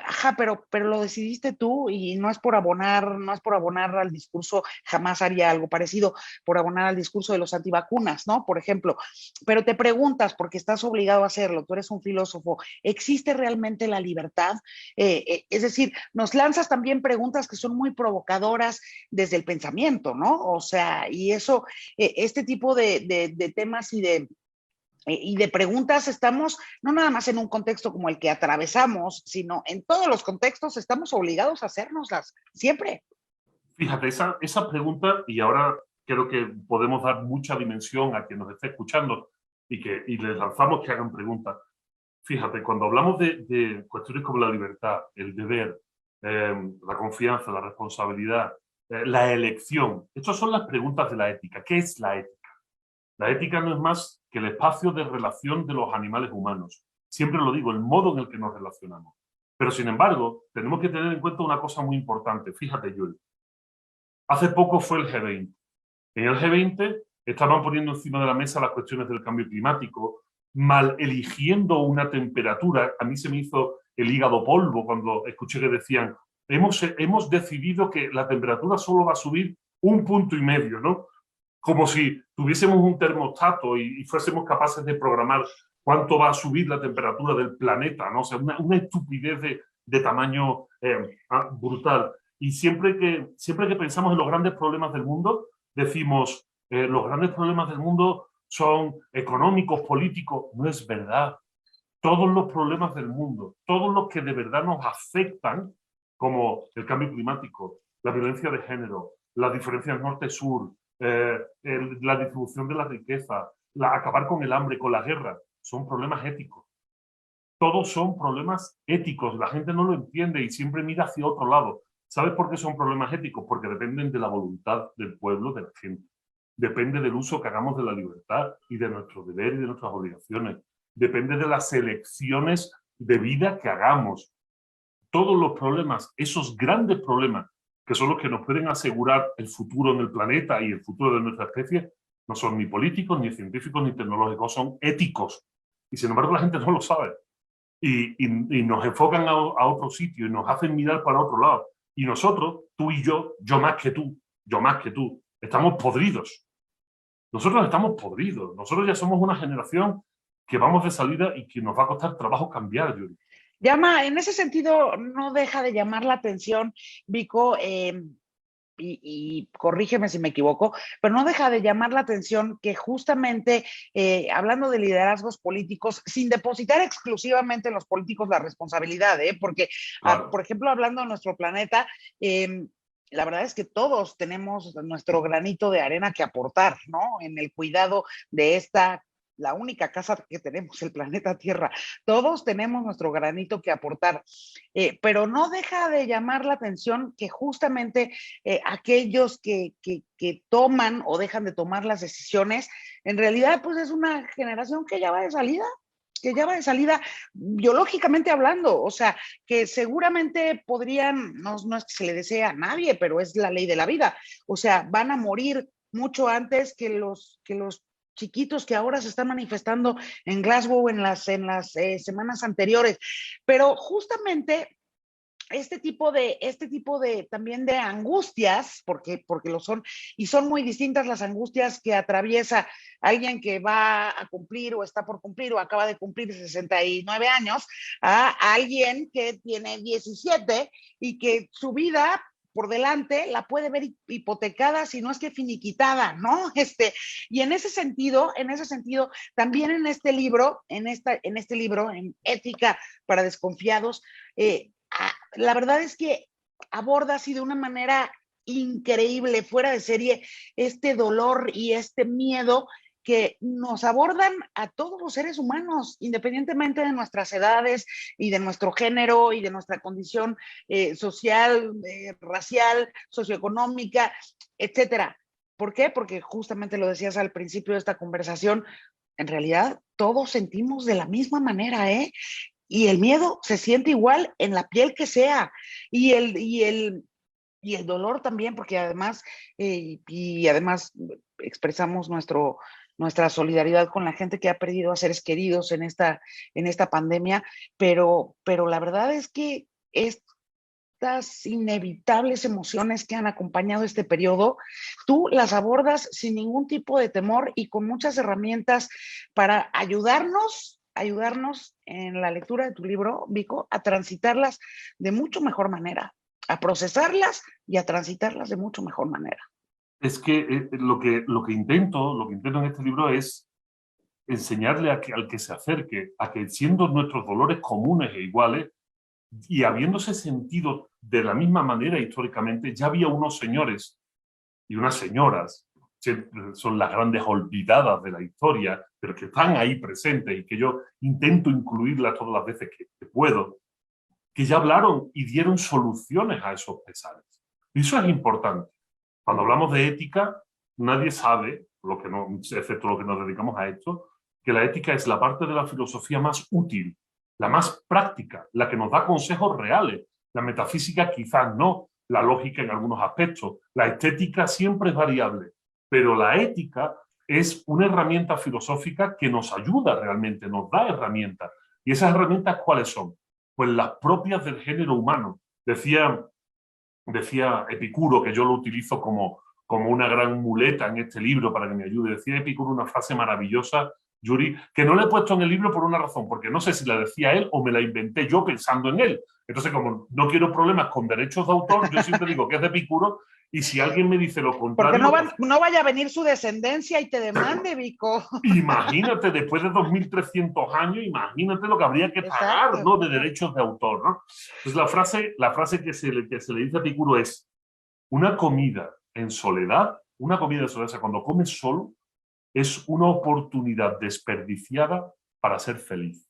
ajá, pero lo decidiste tú y no es por abonar al discurso, jamás haría algo parecido, por abonar al discurso de los antivacunas, ¿no? Por ejemplo, pero te preguntas, porque estás obligado a hacerlo, tú eres un filósofo, ¿existe realmente la libertad? Es decir, nos lanzas también preguntas que son muy provocadoras desde el pensamiento, ¿no? O sea, y eso, este tipo de temas y de preguntas estamos no nada más en un contexto como el que atravesamos, sino en todos los contextos estamos obligados a hacérnoslas, siempre. Fíjate, esa pregunta, y ahora creo que podemos dar mucha dimensión a quien nos esté escuchando y les lanzamos que hagan preguntas. Fíjate, cuando hablamos de cuestiones como la libertad, el deber, la confianza, la responsabilidad, la elección, estas son las preguntas de la ética. ¿Qué es la ética? La ética no es más que el espacio de relación de los animales humanos. Siempre lo digo, el modo en el que nos relacionamos. Pero sin embargo, tenemos que tener en cuenta una cosa muy importante. Fíjate, Yul, hace poco fue el G20. En el G20 estaban poniendo encima de la mesa las cuestiones del cambio climático, mal eligiendo una temperatura. A mí se me hizo el hígado polvo cuando escuché que decían, hemos decidido que la temperatura solo va a subir 1,5 puntos, ¿no? Como si tuviésemos un termostato y fuésemos capaces de programar cuánto va a subir la temperatura del planeta, ¿no? O sea, una estupidez de tamaño brutal. Y siempre que pensamos en los grandes problemas del mundo, decimos, los grandes problemas del mundo son económicos, políticos. No es verdad. Todos los problemas del mundo, todos los que de verdad nos afectan, como el cambio climático, la violencia de género, las diferencias norte-sur, la distribución de la riqueza, acabar con el hambre, con la guerra, son problemas éticos. Todos son problemas éticos. La gente no lo entiende y siempre mira hacia otro lado. ¿Sabes por qué son problemas éticos? Porque dependen de la voluntad del pueblo, de la gente. Depende del uso que hagamos de la libertad y de nuestro deber y de nuestras obligaciones. Depende de las elecciones de vida que hagamos. Todos los problemas, esos grandes problemas, que son los que nos pueden asegurar el futuro en el planeta y el futuro de nuestra especie, no son ni políticos, ni científicos, ni tecnológicos, son éticos. Y sin embargo la gente no lo sabe. Y nos enfocan a otro sitio y nos hacen mirar para otro lado. Y nosotros, tú y yo más que tú, estamos podridos. Nosotros estamos podridos. Nosotros ya somos una generación que vamos de salida y que nos va a costar trabajo cambiar, Yuri. En ese sentido, no deja de llamar la atención, Vico, y corrígeme si me equivoco, pero no deja de llamar la atención que justamente hablando de liderazgos políticos, sin depositar exclusivamente en los políticos la responsabilidad, porque, Claro. por ejemplo, hablando de nuestro planeta, la verdad es que todos tenemos nuestro granito de arena que aportar, ¿no? En el cuidado de la única casa que tenemos, el planeta Tierra. Todos tenemos nuestro granito que aportar, pero no deja de llamar la atención que justamente aquellos que toman o dejan de tomar las decisiones, en realidad pues es una generación que ya va de salida, biológicamente hablando, o sea, que seguramente podrían, no es que se le desee a nadie, pero es la ley de la vida, o sea, van a morir mucho antes que los chiquitos que ahora se están manifestando en Glasgow en las semanas anteriores, pero justamente este tipo de también de angustias, porque lo son, y son muy distintas las angustias que atraviesa alguien que va a cumplir o está por cumplir o acaba de cumplir 69 años, a alguien que tiene 17 y que su vida por delante la puede ver hipotecada, si no es que finiquitada, ¿no? Y en ese sentido, también en este libro, en Ética para Desconfiados, la verdad es que aborda así de una manera increíble, fuera de serie, este dolor y este miedo que nos abordan a todos los seres humanos, independientemente de nuestras edades y de nuestro género y de nuestra condición social, racial, socioeconómica, etcétera. ¿Por qué? Porque justamente lo decías al principio de esta conversación, en realidad todos sentimos de la misma manera, ¿eh? Y el miedo se siente igual en la piel que sea. Y el dolor también, porque además, y además expresamos nuestra solidaridad con la gente que ha perdido a seres queridos en esta pandemia, pero la verdad es que estas inevitables emociones que han acompañado este periodo, tú las abordas sin ningún tipo de temor y con muchas herramientas para ayudarnos en la lectura de tu libro, Vico, a transitarlas de mucho mejor manera, a procesarlas y a transitarlas de mucho mejor manera. Es que lo que intento en este libro es enseñarle al que se acerque, a que siendo nuestros dolores comunes e iguales, y habiéndose sentido de la misma manera históricamente, ya había unos señores y unas señoras, son las grandes olvidadas de la historia, pero que están ahí presentes y que yo intento incluirlas todas las veces que puedo, que ya hablaron y dieron soluciones a esos pesares. Y eso es importante. Cuando hablamos de ética, nadie sabe, excepto lo que nos dedicamos a esto, que la ética es la parte de la filosofía más útil, la más práctica, la que nos da consejos reales. La metafísica quizás no, la lógica en algunos aspectos, la estética siempre es variable, pero la ética es una herramienta filosófica que nos ayuda realmente, nos da herramientas. ¿Y esas herramientas cuáles son? Pues las propias del género humano. Decía Epicuro, que yo lo utilizo como una gran muleta en este libro para que me ayude. Decía Epicuro una frase maravillosa, Yuri, que no la he puesto en el libro por una razón, porque no sé si la decía él o me la inventé yo pensando en él. Entonces, como no quiero problemas con derechos de autor, yo siempre digo que es de Epicuro, y si alguien me dice lo contrario... Porque no vaya a venir su descendencia y te demande, Vico. Imagínate, después de 2300 años, imagínate lo que habría que pagar, ¿no?, de derechos de autor, ¿no? Entonces la frase que se le dice a Epicuro es: una comida en soledad, o sea, cuando comes solo, es una oportunidad desperdiciada para ser feliz.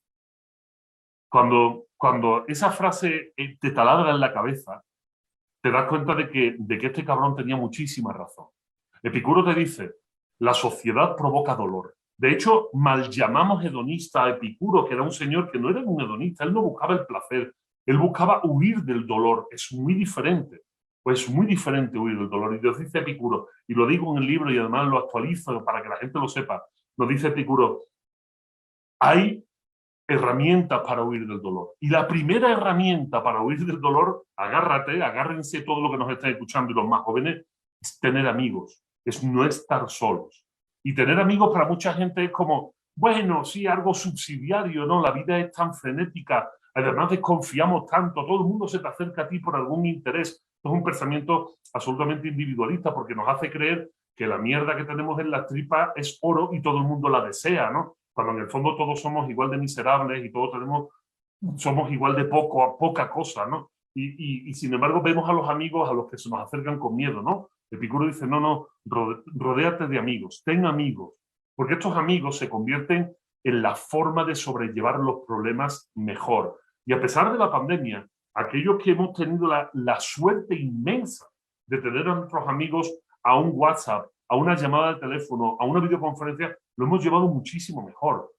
Cuando esa frase te taladra en la cabeza, te das cuenta de que este cabrón tenía muchísima razón. Epicuro te dice: la sociedad provoca dolor. De hecho, mal llamamos hedonista a Epicuro, que era un señor que no era un hedonista, él no buscaba el placer, él buscaba huir del dolor. Es muy diferente. Pues es muy diferente huir del dolor. Y nos dice Epicuro, y lo digo en el libro y además lo actualizo para que la gente lo sepa, nos dice Epicuro: hay herramientas para huir del dolor. Y la primera herramienta para huir del dolor, agárrense todo lo que nos están escuchando y los más jóvenes, es tener amigos, es no estar solos. Y tener amigos para mucha gente es como, bueno, sí, algo subsidiario, ¿no? La vida es tan frenética, además desconfiamos tanto, todo el mundo se te acerca a ti por algún interés. Es un pensamiento absolutamente individualista porque nos hace creer que la mierda que tenemos en las tripas es oro y todo el mundo la desea, ¿no? Cuando en el fondo todos somos igual de miserables y todos somos igual de poca cosa, ¿no? Y sin embargo vemos a los amigos a los que se nos acercan con miedo, ¿no? Epicuro dice, no, rodéate de amigos, ten amigos, porque estos amigos se convierten en la forma de sobrellevar los problemas mejor. Y a pesar de la pandemia, aquellos que hemos tenido la suerte inmensa de tener a nuestros amigos a un WhatsApp, a una llamada de teléfono, a una videoconferencia, lo hemos llevado muchísimo mejor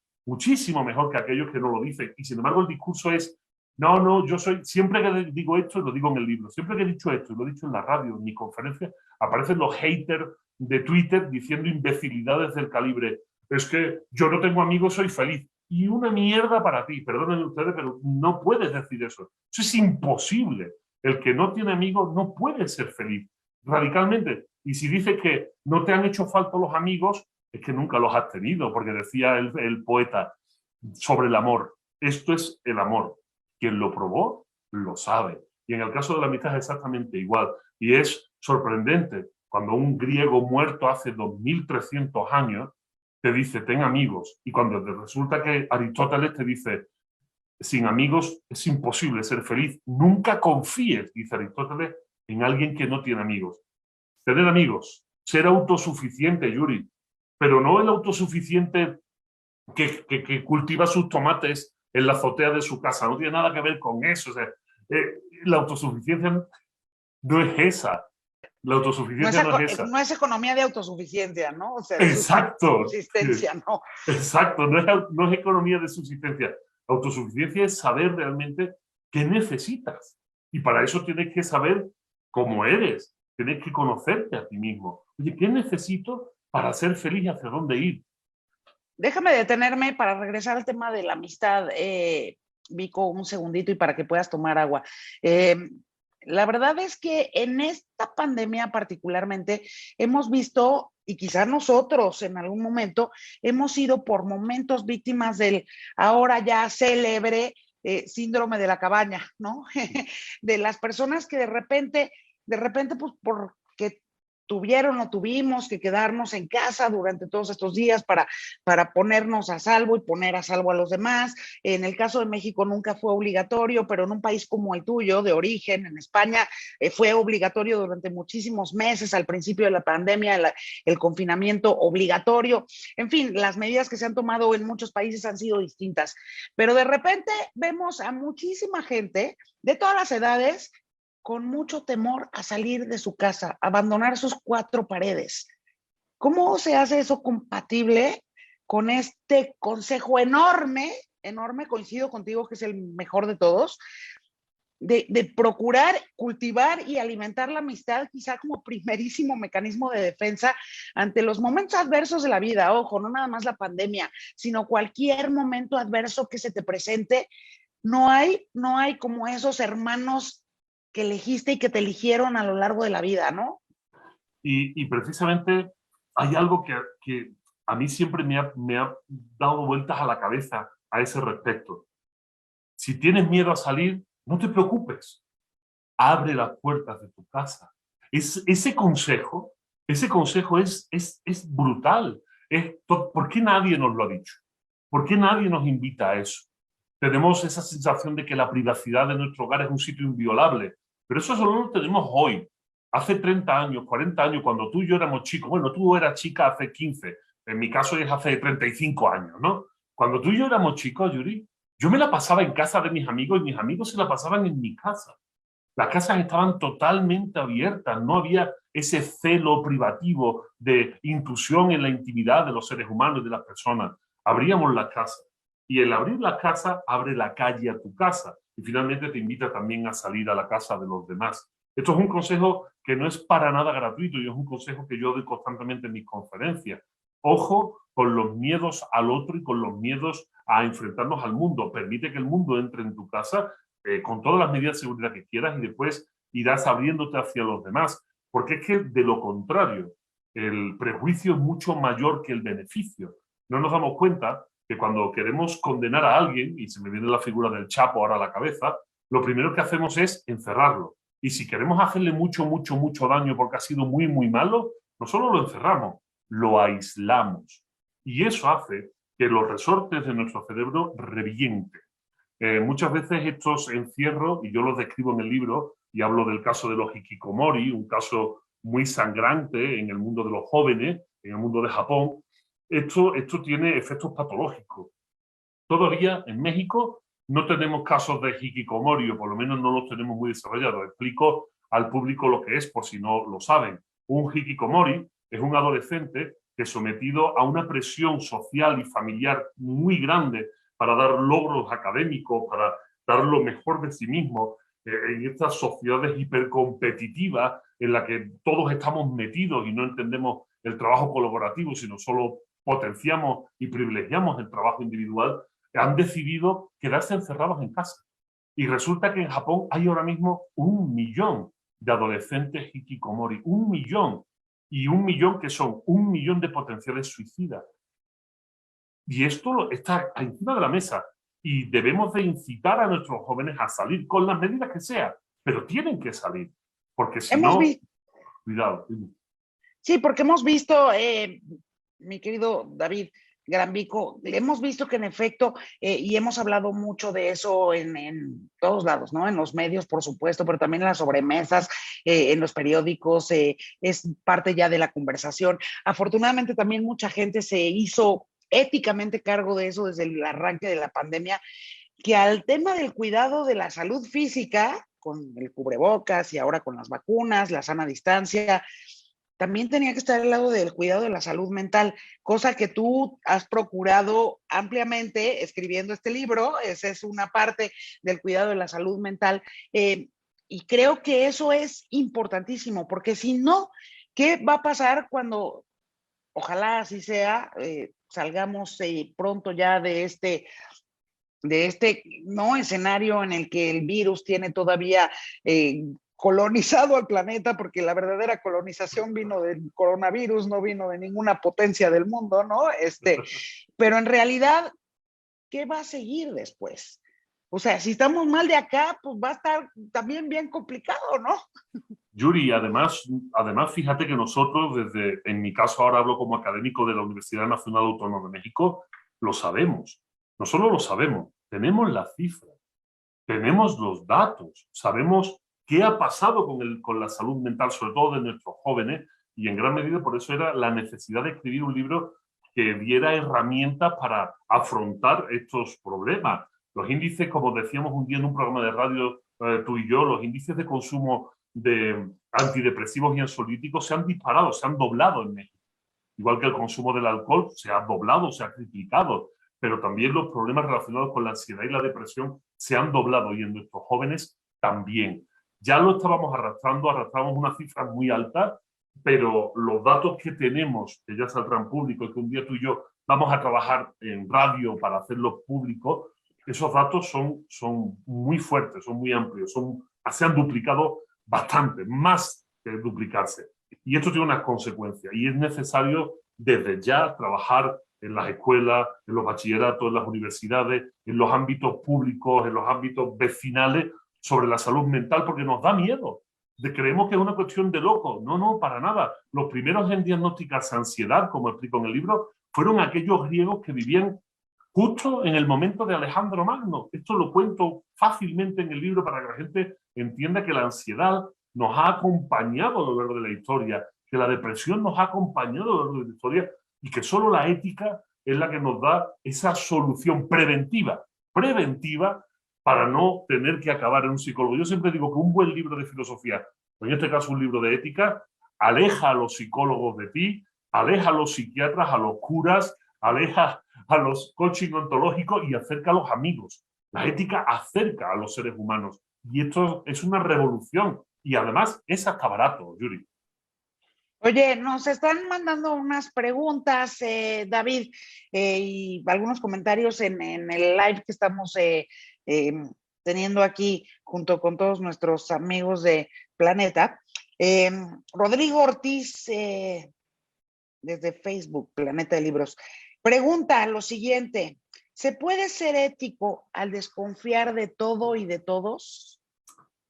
que aquellos que no lo dicen. Y sin embargo el discurso es, no, siempre que digo esto, y lo digo en el libro, siempre que he dicho esto, y lo he dicho en la radio, en mi conferencia, aparecen los haters de Twitter diciendo imbecilidades del calibre, es que yo no tengo amigos, soy feliz. Y una mierda para ti, perdonen ustedes, pero no puedes decir eso. Eso es imposible. El que no tiene amigos no puede ser feliz, radicalmente. Y si dices que no te han hecho falta los amigos, es que nunca los has tenido, porque decía el poeta sobre el amor, esto es el amor. Quien lo probó, lo sabe. Y en el caso de la amistad es exactamente igual. Y es sorprendente cuando un griego muerto hace 2300 años te dice, ten amigos. Y cuando te resulta que Aristóteles te dice, sin amigos es imposible ser feliz. Nunca confíes, dice Aristóteles, en alguien que no tiene amigos. Tener amigos, ser autosuficiente, Yuri. pero no el autosuficiente que cultiva sus tomates en la azotea de su casa. No tiene nada que ver con eso. O sea, la autosuficiencia no es esa. La autosuficiencia no es esa. No es economía de autosuficiencia, ¿no? O sea, de Exacto. subsistencia, ¿no? Exacto, no es economía de subsistencia. Autosuficiencia es saber realmente qué necesitas. Y para eso tienes que saber cómo eres. Tienes que conocerte a ti mismo. Oye, ¿qué necesito para ser feliz y hacia dónde ir? Déjame detenerme para regresar al tema de la amistad, Vico, un segundito y para que puedas tomar agua. La verdad es que en esta pandemia particularmente hemos visto, y quizás nosotros en algún momento, hemos sido por momentos víctimas del ahora ya célebre síndrome de la cabaña, ¿no? De las personas que de repente, pues porque tuvieron o tuvimos que quedarnos en casa durante todos estos días para ponernos a salvo y poner a salvo a los demás. En el caso de México nunca fue obligatorio, pero en un país como el tuyo, de origen, en España, fue obligatorio durante muchísimos meses, al principio de la pandemia, el confinamiento obligatorio. En fin, las medidas que se han tomado en muchos países han sido distintas, pero de repente vemos a muchísima gente de todas las edades con mucho temor a salir de su casa, abandonar sus cuatro paredes. ¿Cómo se hace eso compatible con este consejo enorme, coincido contigo que es el mejor de todos, de procurar cultivar y alimentar la amistad quizá como primerísimo mecanismo de defensa ante los momentos adversos de la vida? Ojo, no nada más la pandemia, sino cualquier momento adverso que se te presente. No hay como esos hermanos que elegiste y que te eligieron a lo largo de la vida, ¿no? Y precisamente hay algo que a mí siempre me ha dado vueltas a la cabeza a ese respecto. Si tienes miedo a salir, no te preocupes. Abre las puertas de tu casa. Ese consejo es brutal. ¿Por qué nadie nos lo ha dicho? ¿Por qué nadie nos invita a eso? Tenemos esa sensación de que la privacidad de nuestro hogar es un sitio inviolable, pero eso solo lo tenemos hoy. Hace 30 años, 40 años, cuando tú y yo éramos chicos, bueno, tú eras chica hace 15, en mi caso es hace 35 años, ¿no? Cuando tú y yo éramos chicos, Yuri, yo me la pasaba en casa de mis amigos y mis amigos se la pasaban en mi casa. Las casas estaban totalmente abiertas, no había ese celo privativo de intrusión en la intimidad de los seres humanos y de las personas. Abríamos las casas. Y el abrir la casa abre la calle a tu casa y finalmente te invita también a salir a la casa de los demás. Esto es un consejo que no es para nada gratuito y es un consejo que yo doy constantemente en mis conferencias. Ojo con los miedos al otro y con los miedos a enfrentarnos al mundo. Permite que el mundo entre en tu casa con todas las medidas de seguridad que quieras y después irás abriéndote hacia los demás. Porque es que de lo contrario, el prejuicio es mucho mayor que el beneficio. No nos damos cuenta que cuando queremos condenar a alguien, y se me viene la figura del Chapo ahora a la cabeza, lo primero que hacemos es encerrarlo. Y si queremos hacerle mucho daño porque ha sido muy, muy malo, no solo lo encerramos, lo aislamos. Y eso hace que los resortes de nuestro cerebro revienten. Muchas veces estos encierros, y yo los describo en el libro, y hablo del caso de los hikikomori, un caso muy sangrante en el mundo de los jóvenes, en el mundo de Japón. Esto tiene efectos patológicos. Todavía en México no tenemos casos de hikikomori, o por lo menos no los tenemos muy desarrollados. Explico al público lo que es, por si no lo saben. Un hikikomori es un adolescente que, sometido a una presión social y familiar muy grande para dar logros académicos, para dar lo mejor de sí mismo, en estas sociedades hipercompetitivas en las que todos estamos metidos y no entendemos el trabajo colaborativo, sino solo potenciamos y privilegiamos el trabajo individual, han decidido quedarse encerrados en casa. Y resulta que en Japón hay ahora mismo 1 millón de adolescentes hikikomori, 1 millón, y 1 millón que son 1 millón de potenciales suicidas. Y esto está encima de la mesa y debemos de incitar a nuestros jóvenes a salir con las medidas que sea, pero tienen que salir, porque si no, cuidado. Sí, porque hemos visto, mi querido David, Granvico, hemos visto que en efecto, y hemos hablado mucho de eso en todos lados, ¿no? En los medios, por supuesto, pero también en las sobremesas, en los periódicos, es parte ya de la conversación. Afortunadamente también mucha gente se hizo éticamente cargo de eso desde el arranque de la pandemia, que al tema del cuidado de la salud física, con el cubrebocas y ahora con las vacunas, la sana distancia, también tenía que estar al lado del cuidado de la salud mental, cosa que tú has procurado ampliamente escribiendo este libro. Esa es una parte del cuidado de la salud mental. Y creo que eso es importantísimo, porque si no, ¿qué va a pasar cuando, ojalá así sea, salgamos pronto ya de este no escenario en el que el virus tiene todavía colonizado al planeta, porque la verdadera colonización vino del coronavirus, no vino de ninguna potencia del mundo, ¿no? Pero en realidad, ¿qué va a seguir después? O sea, si estamos mal de acá, pues va a estar también bien complicado, ¿no? Yuri, además, fíjate que nosotros, en mi caso ahora hablo como académico de la Universidad Nacional Autónoma de México, lo sabemos. No solo lo sabemos, tenemos las cifras, tenemos los datos, sabemos qué ha pasado con la salud mental, sobre todo de nuestros jóvenes, y en gran medida por eso era la necesidad de escribir un libro que diera herramientas para afrontar estos problemas. Los índices, como decíamos un día en un programa de radio, tú y yo, los índices de consumo de antidepresivos y ansiolíticos se han disparado, se han doblado en México. Igual que el consumo del alcohol se ha doblado, se ha triplicado, pero también los problemas relacionados con la ansiedad y la depresión se han doblado y en nuestros jóvenes también. Ya lo estábamos arrastramos una cifra muy alta, pero los datos que tenemos, que ya saldrán públicos, que un día tú y yo vamos a trabajar en radio para hacerlos públicos, esos datos son muy fuertes, son muy amplios, se han duplicado bastante, más que duplicarse. Y esto tiene unas consecuencias y es necesario desde ya trabajar en las escuelas, en los bachilleratos, en las universidades, en los ámbitos públicos, en los ámbitos vecinales sobre la salud mental, porque nos da miedo. Creemos que es una cuestión de locos. No, no, para nada. Los primeros en diagnosticarse ansiedad, como explico en el libro, fueron aquellos griegos que vivían justo en el momento de Alejandro Magno. Esto lo cuento fácilmente en el libro para que la gente entienda que la ansiedad nos ha acompañado a lo largo de la historia, que la depresión nos ha acompañado a lo largo de la historia y que solo la ética es la que nos da esa solución preventiva para no tener que acabar en un psicólogo. Yo siempre digo que un buen libro de filosofía, o en este caso un libro de ética, aleja a los psicólogos de ti, aleja a los psiquiatras, a los curas, aleja a los coaching ontológicos y acerca a los amigos. La ética acerca a los seres humanos y esto es una revolución y además es hasta barato, Yuri. Oye, nos están mandando unas preguntas, David, y algunos comentarios en el live que estamos teniendo aquí junto con todos nuestros amigos de Planeta. Rodrigo Ortiz, desde Facebook, Planeta de Libros, pregunta lo siguiente: ¿se puede ser ético al desconfiar de todo y de todos?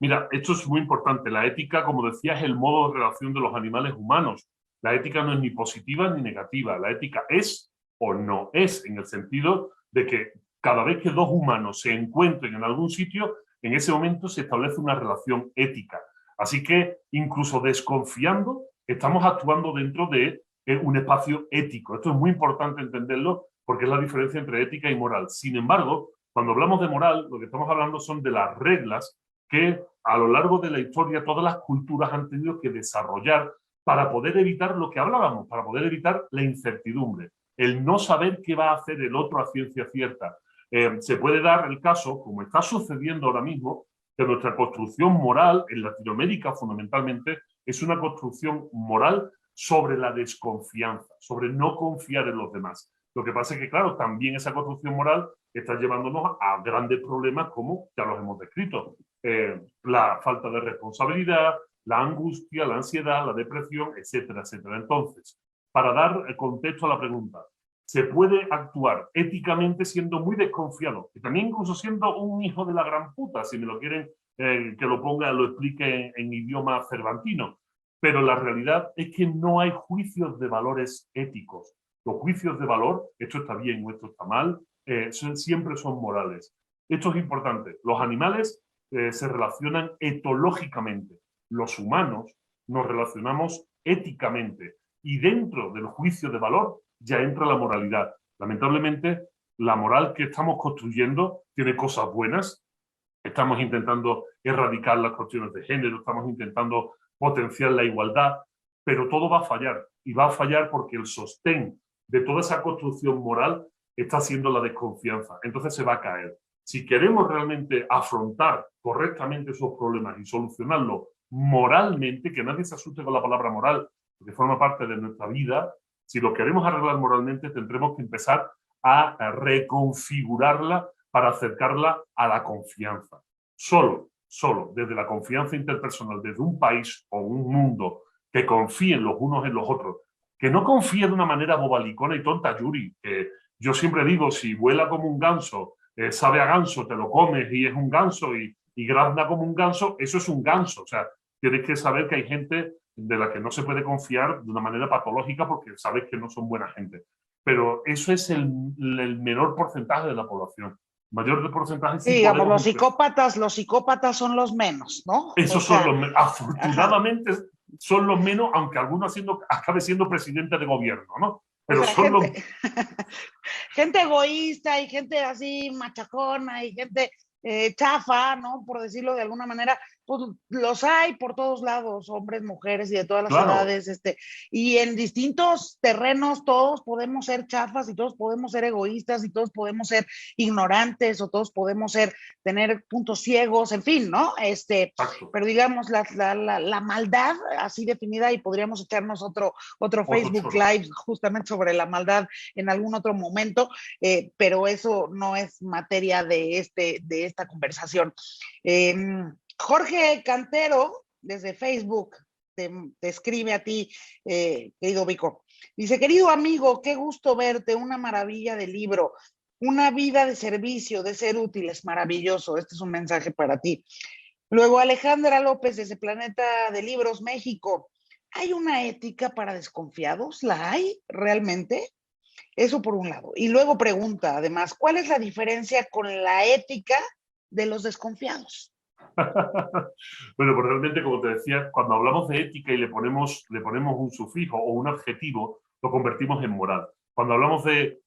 Mira, esto es muy importante. La ética, como decía, es el modo de relación de los animales humanos. La ética no es ni positiva ni negativa. La ética es o no es, en el sentido de que cada vez que dos humanos se encuentren en algún sitio, en ese momento se establece una relación ética. Así que, incluso desconfiando, estamos actuando dentro de un espacio ético. Esto es muy importante entenderlo porque es la diferencia entre ética y moral. Sin embargo, cuando hablamos de moral, lo que estamos hablando son de las reglas que a lo largo de la historia todas las culturas han tenido que desarrollar para poder evitar lo que hablábamos, para poder evitar la incertidumbre, el no saber qué va a hacer el otro a ciencia cierta. Se puede dar el caso, como está sucediendo ahora mismo, que nuestra construcción moral en Latinoamérica fundamentalmente es una construcción moral sobre la desconfianza, sobre no confiar en los demás. Lo que pasa es que, claro, también esa construcción moral está llevándonos a grandes problemas como ya los hemos descrito. La falta de responsabilidad, la angustia, la ansiedad, la depresión, etcétera, etcétera. Entonces, para dar contexto a la pregunta, se puede actuar éticamente siendo muy desconfiado, y también incluso siendo un hijo de la gran puta, si me lo quieren que lo explique en idioma cervantino. Pero la realidad es que no hay juicios de valores éticos. Los juicios de valor, esto está bien o esto está mal, siempre son morales. Esto es importante. Los animales se relacionan etológicamente. Los humanos nos relacionamos éticamente. Y dentro del juicio de valor ya entra la moralidad. Lamentablemente, la moral que estamos construyendo tiene cosas buenas. Estamos intentando erradicar las cuestiones de género, estamos intentando potenciar la igualdad, pero todo va a fallar. Y va a fallar porque el sostén de toda esa construcción moral está siendo la desconfianza. Entonces se va a caer. Si queremos realmente afrontar correctamente esos problemas y solucionarlos moralmente, que nadie se asuste con la palabra moral, porque forma parte de nuestra vida, si lo queremos arreglar moralmente, tendremos que empezar a reconfigurarla para acercarla a la confianza. Solo desde la confianza interpersonal, desde un país o un mundo que confíen los unos en los otros, que no confíe de una manera bobalicona y tonta, Yuri, que yo siempre digo, si vuela como un ganso, sabe a ganso, te lo comes y es un ganso y grazna como un ganso, eso es un ganso. O sea, tienes que saber que hay gente de la que no se puede confiar de una manera patológica porque sabes que no son buena gente. Pero eso es el menor porcentaje de la población. Mayor porcentaje sí, digamos, los psicópatas son los menos, ¿no? Esos son los menos. Afortunadamente son los menos, aunque alguno acabe siendo presidente de gobierno, ¿no? Pero son gente egoísta y gente así machacona y gente chafa, ¿no? Por decirlo de alguna manera, pues los hay por todos lados, hombres, mujeres y de todas las edades, y en distintos terrenos todos podemos ser chafas y todos podemos ser egoístas y todos podemos ser ignorantes o todos podemos tener puntos ciegos, en fin, ¿no? Pero digamos la maldad así definida, y podríamos echarnos otro Facebook Live justamente sobre la maldad en algún otro momento, pero eso no es materia de esta conversación. Jorge Cantero, desde Facebook, te escribe a ti, querido Vico. Dice, querido amigo, qué gusto verte, una maravilla de libro, una vida de servicio, de ser útil, es maravilloso. Este es un mensaje para ti. Luego, Alejandra López, desde Planeta de Libros, México. ¿Hay una ética para desconfiados? ¿La hay realmente? Eso por un lado. Y luego pregunta, además, ¿cuál es la diferencia con la ética de los desconfiados? Bueno, pues realmente, como te decía, cuando hablamos de ética y le ponemos un sufijo o un adjetivo, lo convertimos en moral. Cuando hablamos de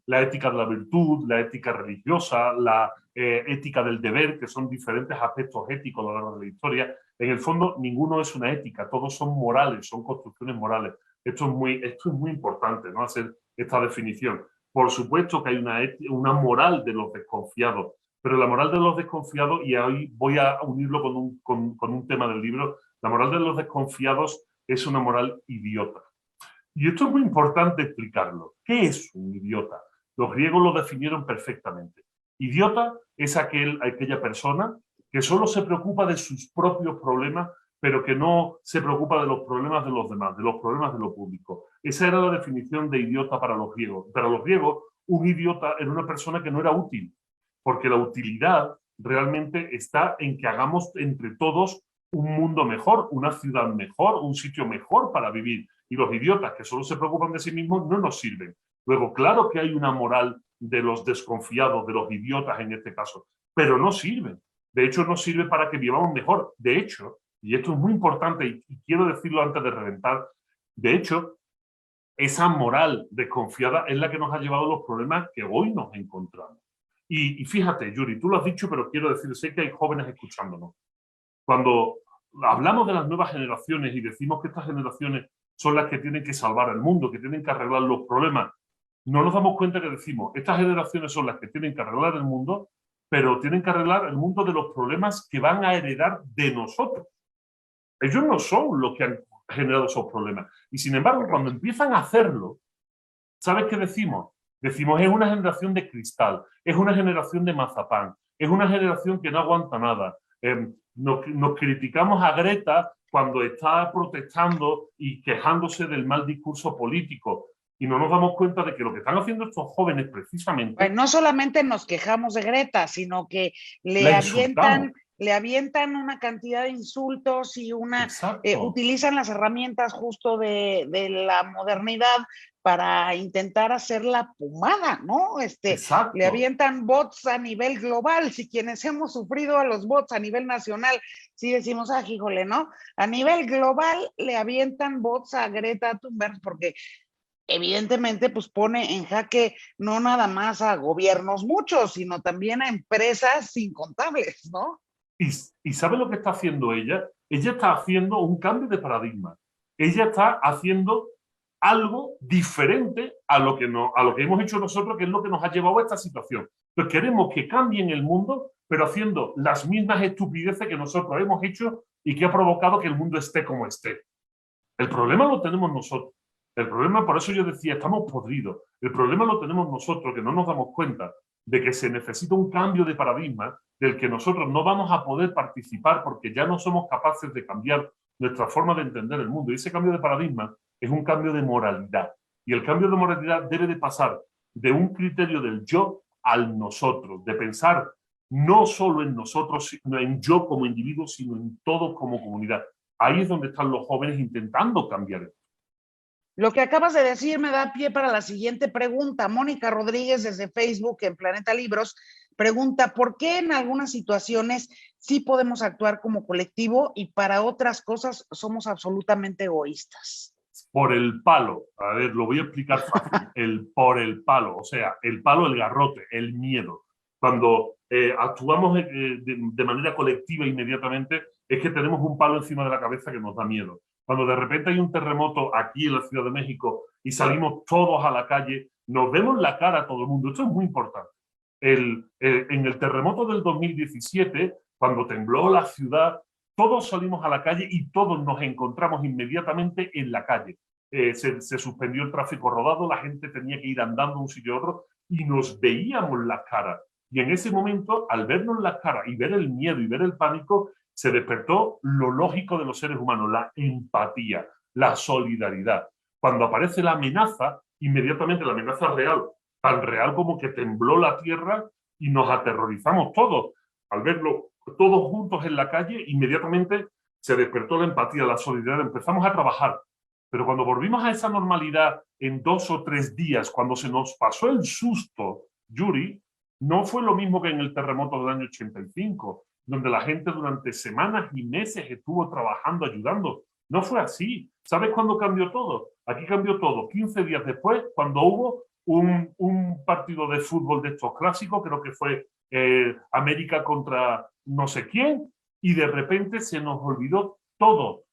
la ética de la virtud, la ética religiosa, la ética del deber, que son diferentes aspectos éticos a lo largo de la historia, en el fondo ninguno es una ética, todos son morales, son construcciones morales. Esto es muy importante, ¿no? Hacer esta definición. Por supuesto que hay una moral de los desconfiados, pero la moral de los desconfiados, y ahí voy a unirlo con un tema del libro, la moral de los desconfiados es una moral idiota. Y esto es muy importante explicarlo. ¿Qué es un idiota? Los griegos lo definieron perfectamente. Idiota es aquella persona que solo se preocupa de sus propios problemas, pero que no se preocupa de los problemas de los demás, de los problemas de lo público. Esa era la definición de idiota para los griegos. Para los griegos, un idiota era una persona que no era útil, porque la utilidad realmente está en que hagamos entre todos un mundo mejor, una ciudad mejor, un sitio mejor para vivir. Y los idiotas que solo se preocupan de sí mismos no nos sirven. Luego, claro que hay una moral de los desconfiados, de los idiotas en este caso, pero no sirven. De hecho, no sirve para que vivamos mejor. De hecho, y esto es muy importante y quiero decirlo antes de reventar, de hecho, esa moral desconfiada es la que nos ha llevado a los problemas que hoy nos encontramos. Y fíjate, Yuri, tú lo has dicho, pero quiero decir, sé que hay jóvenes escuchándonos. Cuando hablamos de las nuevas generaciones y decimos que estas generaciones son las que tienen que salvar el mundo, que tienen que arreglar los problemas, no nos damos cuenta que decimos, estas generaciones son las que tienen que arreglar el mundo, pero tienen que arreglar el mundo de los problemas que van a heredar de nosotros. Ellos no son los que han generado esos problemas. Y sin embargo, cuando empiezan a hacerlo, ¿sabes qué decimos? Decimos, es una generación de cristal, es una generación de mazapán, es una generación que no aguanta nada. Nos criticamos a Greta cuando está protestando y quejándose del mal discurso político. Y no nos damos cuenta de que lo que están haciendo estos jóvenes precisamente... Pues no solamente nos quejamos de Greta, sino que le avientan una cantidad de insultos y utilizan las herramientas justo de la modernidad para intentar hacer la pomada, ¿no? Le Exacto. avientan bots a nivel global. Si quienes hemos sufrido a los bots a nivel nacional, sí decimos, ah, híjole, ¿no? A nivel global le avientan bots a Greta Thunberg porque evidentemente pues pone en jaque no nada más a gobiernos muchos, sino también a empresas incontables, ¿no? ¿Y sabe lo que está haciendo ella? Ella está haciendo un cambio de paradigma. Ella está haciendo algo diferente a lo que, a lo que hemos hecho nosotros, que es lo que nos ha llevado a esta situación. Entonces queremos que cambien el mundo, pero haciendo las mismas estupideces que nosotros hemos hecho y que ha provocado que el mundo esté como esté. El problema lo tenemos nosotros. El problema, por eso yo decía, estamos podridos. El problema lo tenemos nosotros, que no nos damos cuenta de que se necesita un cambio de paradigma del que nosotros no vamos a poder participar porque ya no somos capaces de cambiar nuestra forma de entender el mundo. Y ese cambio de paradigma es un cambio de moralidad. Y el cambio de moralidad debe de pasar de un criterio del yo al nosotros, de pensar no solo en nosotros, sino en yo como individuo, sino en todos como comunidad. Ahí es donde están los jóvenes intentando cambiar esto. Lo que acabas de decir me da pie para la siguiente pregunta. Mónica Rodríguez desde Facebook en Planeta Libros pregunta, ¿por qué en algunas situaciones sí podemos actuar como colectivo y para otras cosas somos absolutamente egoístas? Por el palo. A ver, lo voy a explicar fácil. Por el palo, o sea, el palo, el garrote, el miedo. Cuando actuamos de manera colectiva inmediatamente, es que tenemos un palo encima de la cabeza que nos da miedo. Cuando de repente hay un terremoto aquí en la Ciudad de México y salimos todos a la calle, nos vemos la cara a todo el mundo. Esto es muy importante. En el terremoto del 2017, cuando tembló la ciudad, todos salimos a la calle y todos nos encontramos inmediatamente en la calle. Se suspendió el tráfico rodado, la gente tenía que ir andando de un sitio a otro y nos veíamos las caras. Y en ese momento, al vernos las caras y ver el miedo y ver el pánico, se despertó lo lógico de los seres humanos, la empatía, la solidaridad. Cuando aparece la amenaza, inmediatamente la amenaza real, tan real como que tembló la tierra y nos aterrorizamos todos. Al verlo todos juntos en la calle, inmediatamente se despertó la empatía, la solidaridad, empezamos a trabajar. Pero cuando volvimos a esa normalidad en 2 o 3 días, cuando se nos pasó el susto, Yuri, no fue lo mismo que en el terremoto del año 85, donde la gente durante semanas y meses estuvo trabajando, ayudando. No fue así. ¿Sabes cuándo cambió todo? Aquí cambió todo 15 días después, cuando hubo un partido de fútbol de estos clásicos, creo que fue América contra no sé quién, y de repente se nos olvidó todo. O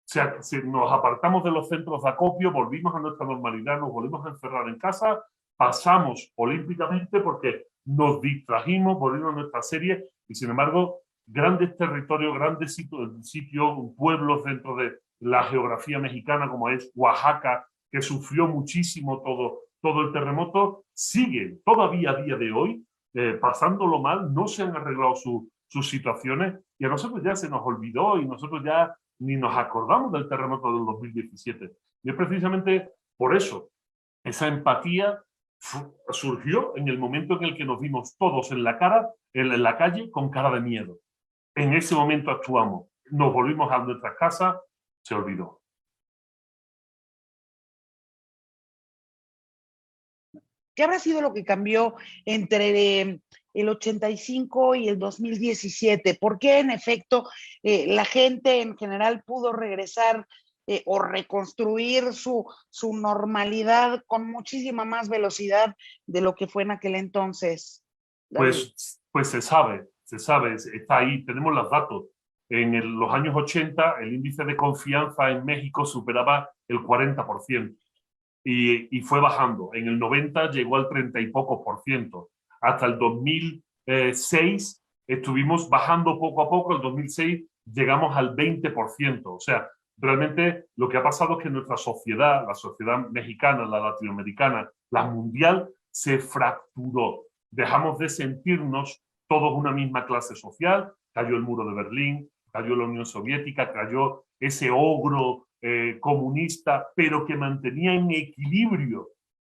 sea, nos apartamos de los centros de acopio, volvimos a nuestra normalidad, nos volvimos a encerrar en casa, pasamos olímpicamente porque nos distrajimos, volvimos a nuestra serie y sin embargo grandes territorios, grandes sitios, pueblos dentro de la geografía mexicana como es Oaxaca, que sufrió muchísimo todo el terremoto, siguen todavía a día de hoy pasándolo mal, no se han arreglado sus situaciones y a nosotros ya se nos olvidó y nosotros ya ni nos acordamos del terremoto del 2017. Y es precisamente por eso, esa empatía surgió en el momento en el que nos vimos todos en la calle con cara de miedo. En ese momento actuamos, nos volvimos a nuestras casas, se olvidó. ¿Qué habrá sido lo que cambió entre el 85 y el 2017? ¿Por qué en efecto la gente en general pudo regresar o reconstruir su normalidad con muchísima más velocidad de lo que fue en aquel entonces? Pues se sabe, está ahí, tenemos los datos. En los años 80 el índice de confianza en México superaba el 40%. Y fue bajando. En el 90 llegó al 30 y pocos por ciento. Hasta el 2006 estuvimos bajando poco a poco. En el 2006 llegamos al 20%. O sea, realmente lo que ha pasado es que nuestra sociedad, la sociedad mexicana, la latinoamericana, la mundial, se fracturó. Dejamos de sentirnos todos una misma clase social. Cayó el muro de Berlín, cayó la Unión Soviética, cayó ese ogro comunista, pero que mantenía en equilibrio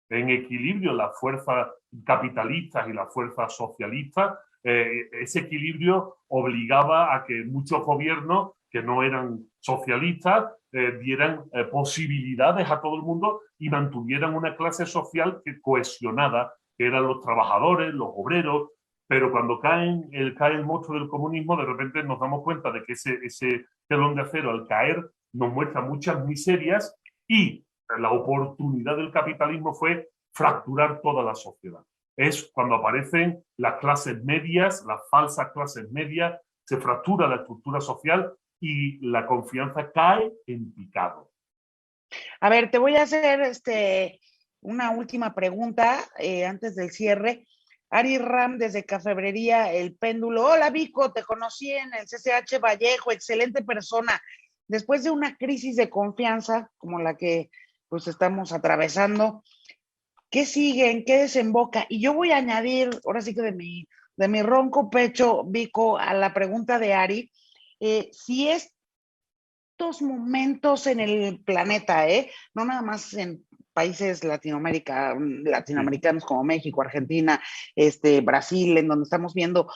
las fuerzas capitalistas y las fuerzas socialistas. Ese equilibrio obligaba a que muchos gobiernos que no eran socialistas dieran posibilidades a todo el mundo y mantuvieran una clase social cohesionada, que eran los trabajadores, los obreros. Pero cuando cae el monstruo del comunismo, de repente nos damos cuenta de que ese telón de acero, al caer, nos muestra muchas miserias, y la oportunidad del capitalismo fue fracturar toda la sociedad. Es cuando aparecen las clases medias, las falsas clases medias, se fractura la estructura social y la confianza cae en picado. A ver, te voy a hacer una última pregunta antes del cierre. Ari Ram desde Cafebrería El Péndulo. Hola Vico, te conocí en el CCH Vallejo, excelente persona. Después de una crisis de confianza como la que pues estamos atravesando, ¿qué sigue? ¿En qué desemboca? Y yo voy a añadir, ahora sí que de mi ronco pecho, Vico, a la pregunta de Ari, si estos momentos en el planeta, no nada más en países latinoamericanos como México, Argentina, Brasil, en donde estamos viendo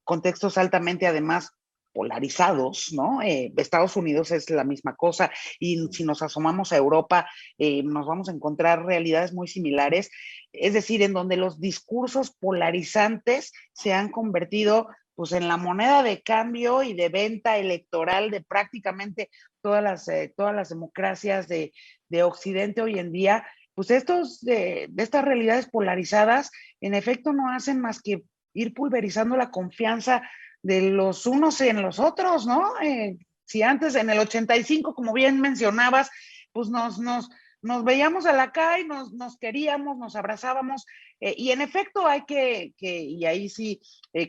contextos altamente además polarizados, ¿no? Estados Unidos es la misma cosa, y si nos asomamos a Europa, nos vamos a encontrar realidades muy similares, es decir, en donde los discursos polarizantes se han convertido pues en la moneda de cambio y de venta electoral de prácticamente todas las democracias de Occidente hoy en día. Pues de estas realidades polarizadas, en efecto, no hacen más que ir pulverizando la confianza de los unos en los otros, ¿no? Si antes, en el 85, como bien mencionabas, pues nos veíamos a la calle, nos queríamos, nos abrazábamos, y en efecto y ahí sí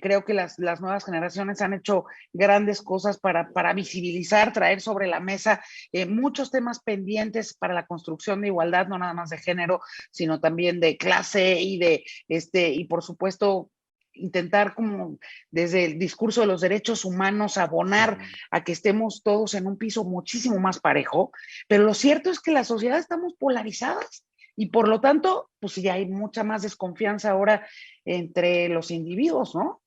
creo que las nuevas generaciones han hecho grandes cosas para visibilizar, traer sobre la mesa muchos temas pendientes para la construcción de igualdad, no nada más de género, sino también de clase y por supuesto intentar como desde el discurso de los derechos humanos abonar a que estemos todos en un piso muchísimo más parejo, pero lo cierto es que la sociedad estamos polarizadas y por lo tanto, pues ya hay mucha más desconfianza ahora entre los individuos, ¿no?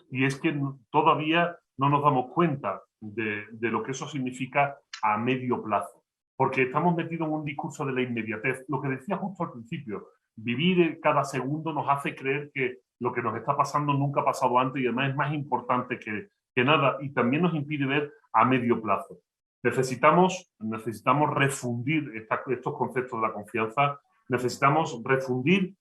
Y es que todavía no nos damos cuenta de lo que eso significa a medio plazo, porque estamos metidos en un discurso de la inmediatez. Lo que decía justo al principio, vivir cada segundo nos hace creer que lo que nos está pasando nunca ha pasado antes, y además es más importante que nada, y también nos impide ver a medio plazo. Necesitamos refundir estos conceptos de la confianza, necesitamos refundir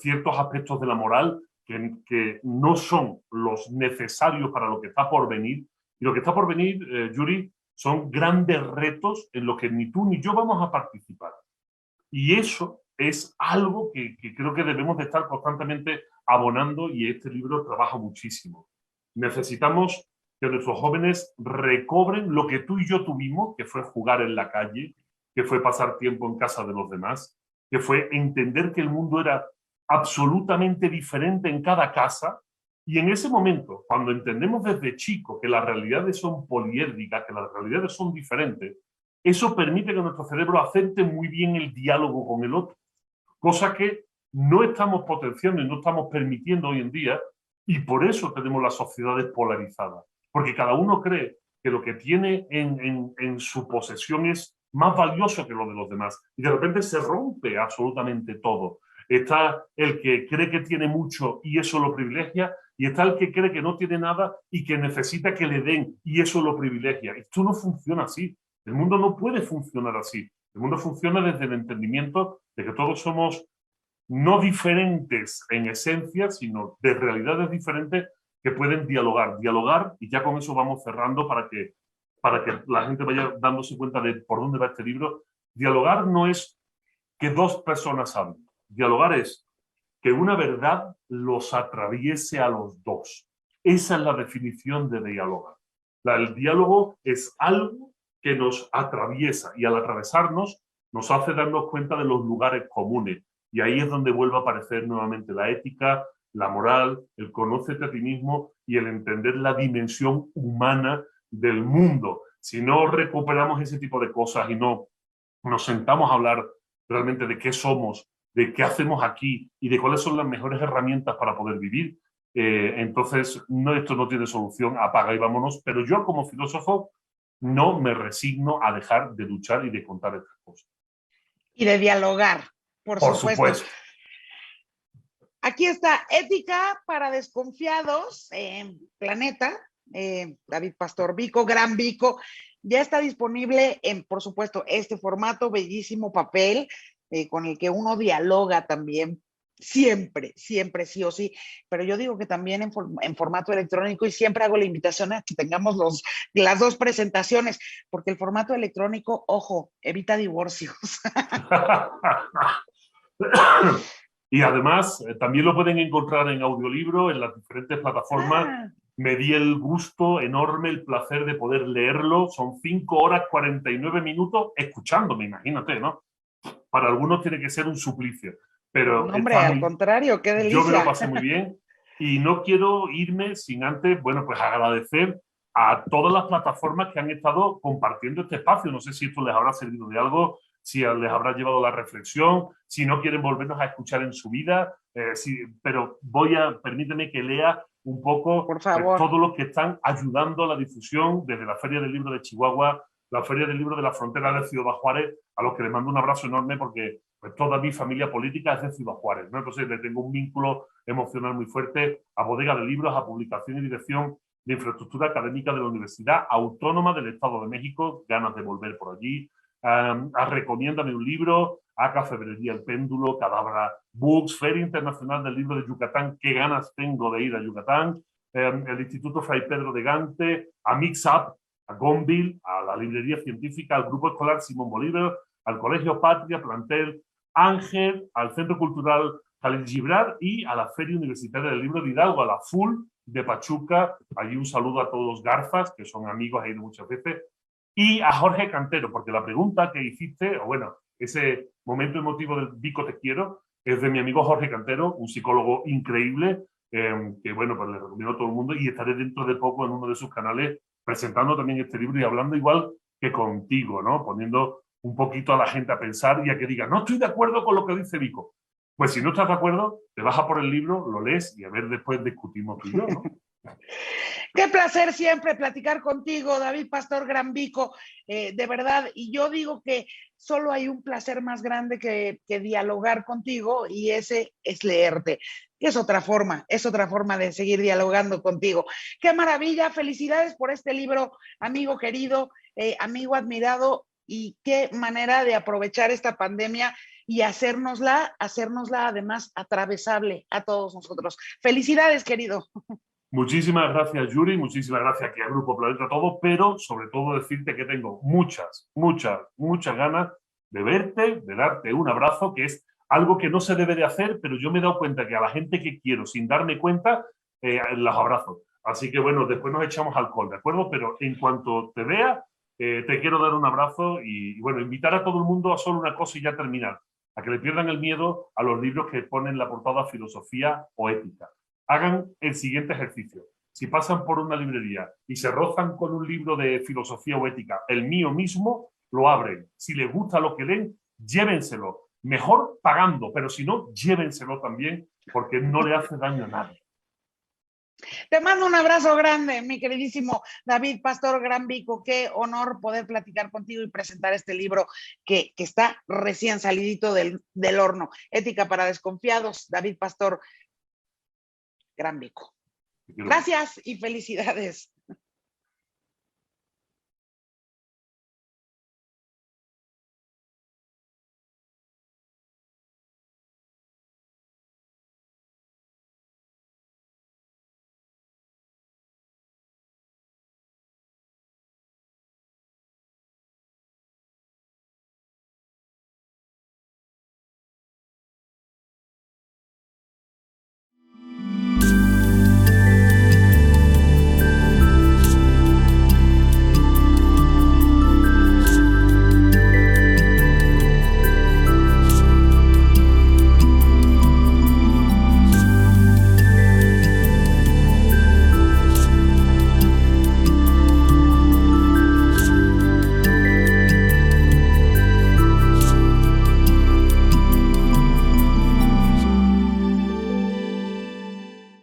ciertos aspectos de la moral que no son los necesarios para lo que está por venir. Y lo que está por venir, Yuri, son grandes retos en los que ni tú ni yo vamos a participar. Y eso es algo que creo que debemos de estar constantemente abonando, y este libro trabaja muchísimo. Necesitamos que nuestros jóvenes recobren lo que tú y yo tuvimos, que fue jugar en la calle, que fue pasar tiempo en casa de los demás, que fue entender que el mundo era absolutamente diferente en cada casa. Y en ese momento, cuando entendemos desde chico que las realidades son poliédricas, que las realidades son diferentes, eso permite que nuestro cerebro acepte muy bien el diálogo con el otro, cosa que no estamos potenciando y no estamos permitiendo hoy en día, y por eso tenemos las sociedades polarizadas, porque cada uno cree que lo que tiene en su posesión es más valioso que lo de los demás, y de repente se rompe absolutamente todo. Está el que cree que tiene mucho y eso lo privilegia, y está el que cree que no tiene nada y que necesita que le den y eso lo privilegia. Esto no funciona así. El mundo no puede funcionar así. El mundo funciona desde el entendimiento de que todos somos no diferentes en esencia, sino de realidades diferentes que pueden dialogar, y ya con eso vamos cerrando para que la gente vaya dándose cuenta de por dónde va este libro. Dialogar no es que dos personas hablen. Dialogar es que una verdad los atraviese a los dos. Esa es la definición de dialogar. El diálogo es algo que nos atraviesa, y al atravesarnos nos hace darnos cuenta de los lugares comunes. Y ahí es donde vuelve a aparecer nuevamente la ética, la moral, el conócete a ti mismo y el entender la dimensión humana del mundo. Si no recuperamos ese tipo de cosas y no nos sentamos a hablar realmente de qué somos, de qué hacemos aquí y de cuáles son las mejores herramientas para poder vivir, entonces esto no tiene solución, apaga y vámonos. Pero yo como filósofo no me resigno a dejar de luchar y de contar estas cosas. Y de dialogar, por supuesto. Aquí está Ética para Desconfiados, Planeta, David Pastor Vico, Gran Vico. Ya está disponible en, por supuesto, este formato, bellísimo papel, con el que uno dialoga también, siempre, sí o sí. Pero yo digo que también en formato electrónico, y siempre hago la invitación a que tengamos las dos presentaciones, porque el formato electrónico, ojo, evita divorcios. Y además, también lo pueden encontrar en audiolibro, en las diferentes plataformas. Me di el gusto enorme, el placer de poder leerlo. Son 5 horas 49 minutos escuchándome, imagínate, ¿no? Para algunos tiene que ser un suplicio. Pero no, hombre, al contrario, qué delicia. Yo me lo pasé muy bien y no quiero irme sin antes, bueno, pues agradecer a todas las plataformas que han estado compartiendo este espacio. No sé si esto les habrá servido de algo, si les habrá llevado la reflexión, si no quieren volvernos a escuchar en su vida, pero permíteme que lea un poco todos los que están ayudando a la difusión desde la Feria del Libro de Chihuahua, la Feria del Libro de la Frontera de Ciudad Juárez, a los que les mando un abrazo enorme porque pues, toda mi familia política es de Ciudad Juárez, ¿no? Entonces le tengo un vínculo emocional muy fuerte a Bodega de Libros, a Publicación y Dirección de Infraestructura Académica de la Universidad Autónoma del Estado de México, ganas de volver por allí, a Recomiéndame un libro, a Cafebrería El Péndulo, Cadabra Books, Feria Internacional del Libro de Yucatán, qué ganas tengo de ir a Yucatán, el Instituto Fray Pedro de Gante, a Mixup, a Gonville, a la Librería Científica, al Grupo Escolar Simón Bolívar, al Colegio Patria, Plantel Ángel, al Centro Cultural Jalil Gibran y a la Feria Universitaria del Libro de Hidalgo, a la FUL de Pachuca. Allí un saludo a todos los garzas, que son amigos, he ido muchas veces, y a Jorge Cantero, porque la pregunta que hiciste, o bueno, ese momento emotivo del Vico Te Quiero, es de mi amigo Jorge Cantero, un psicólogo increíble, que bueno, pues le recomiendo a todo el mundo y estaré dentro de poco en uno de sus canales presentando también este libro y hablando igual que contigo, ¿no? Poniendo un poquito a la gente a pensar y a que diga, no estoy de acuerdo con lo que dice Vico. Pues si no estás de acuerdo, te vas a por el libro, lo lees y a ver después discutimos tú y yo, ¿no? Qué placer siempre platicar contigo, David Pastor Gran Vico, de verdad. Y yo digo que solo hay un placer más grande que dialogar contigo y ese es leerte. Es otra forma de seguir dialogando contigo. Qué maravilla, felicidades por este libro, amigo querido, amigo admirado, y qué manera de aprovechar esta pandemia y hacérnosla además atravesable a todos nosotros. Felicidades, querido. Muchísimas gracias, Yuri, muchísimas gracias aquí al Grupo Planeta Todo, pero sobre todo decirte que tengo muchas ganas de verte, de darte un abrazo, que es algo que no se debe de hacer, pero yo me he dado cuenta que a la gente que quiero, sin darme cuenta, las abrazo. Así que bueno, después nos echamos alcohol, ¿de acuerdo? Pero en cuanto te vea, te quiero dar un abrazo y bueno, invitar a todo el mundo a solo una cosa y ya terminar, a que le pierdan el miedo a los libros que ponen en la portada filosofía o ética. Hagan el siguiente ejercicio. Si pasan por una librería y se rozan con un libro de filosofía o ética, el mío mismo, lo abren. Si les gusta lo que leen, llévenselo. Mejor pagando, pero si no, llévenselo también, porque no le hace daño a nadie. Te mando un abrazo grande, mi queridísimo David Pastor Gran Vico. Qué honor poder platicar contigo y presentar este libro que está recién salidito del horno. Ética para Desconfiados, David Pastor Gran Vico. Gracias y felicidades.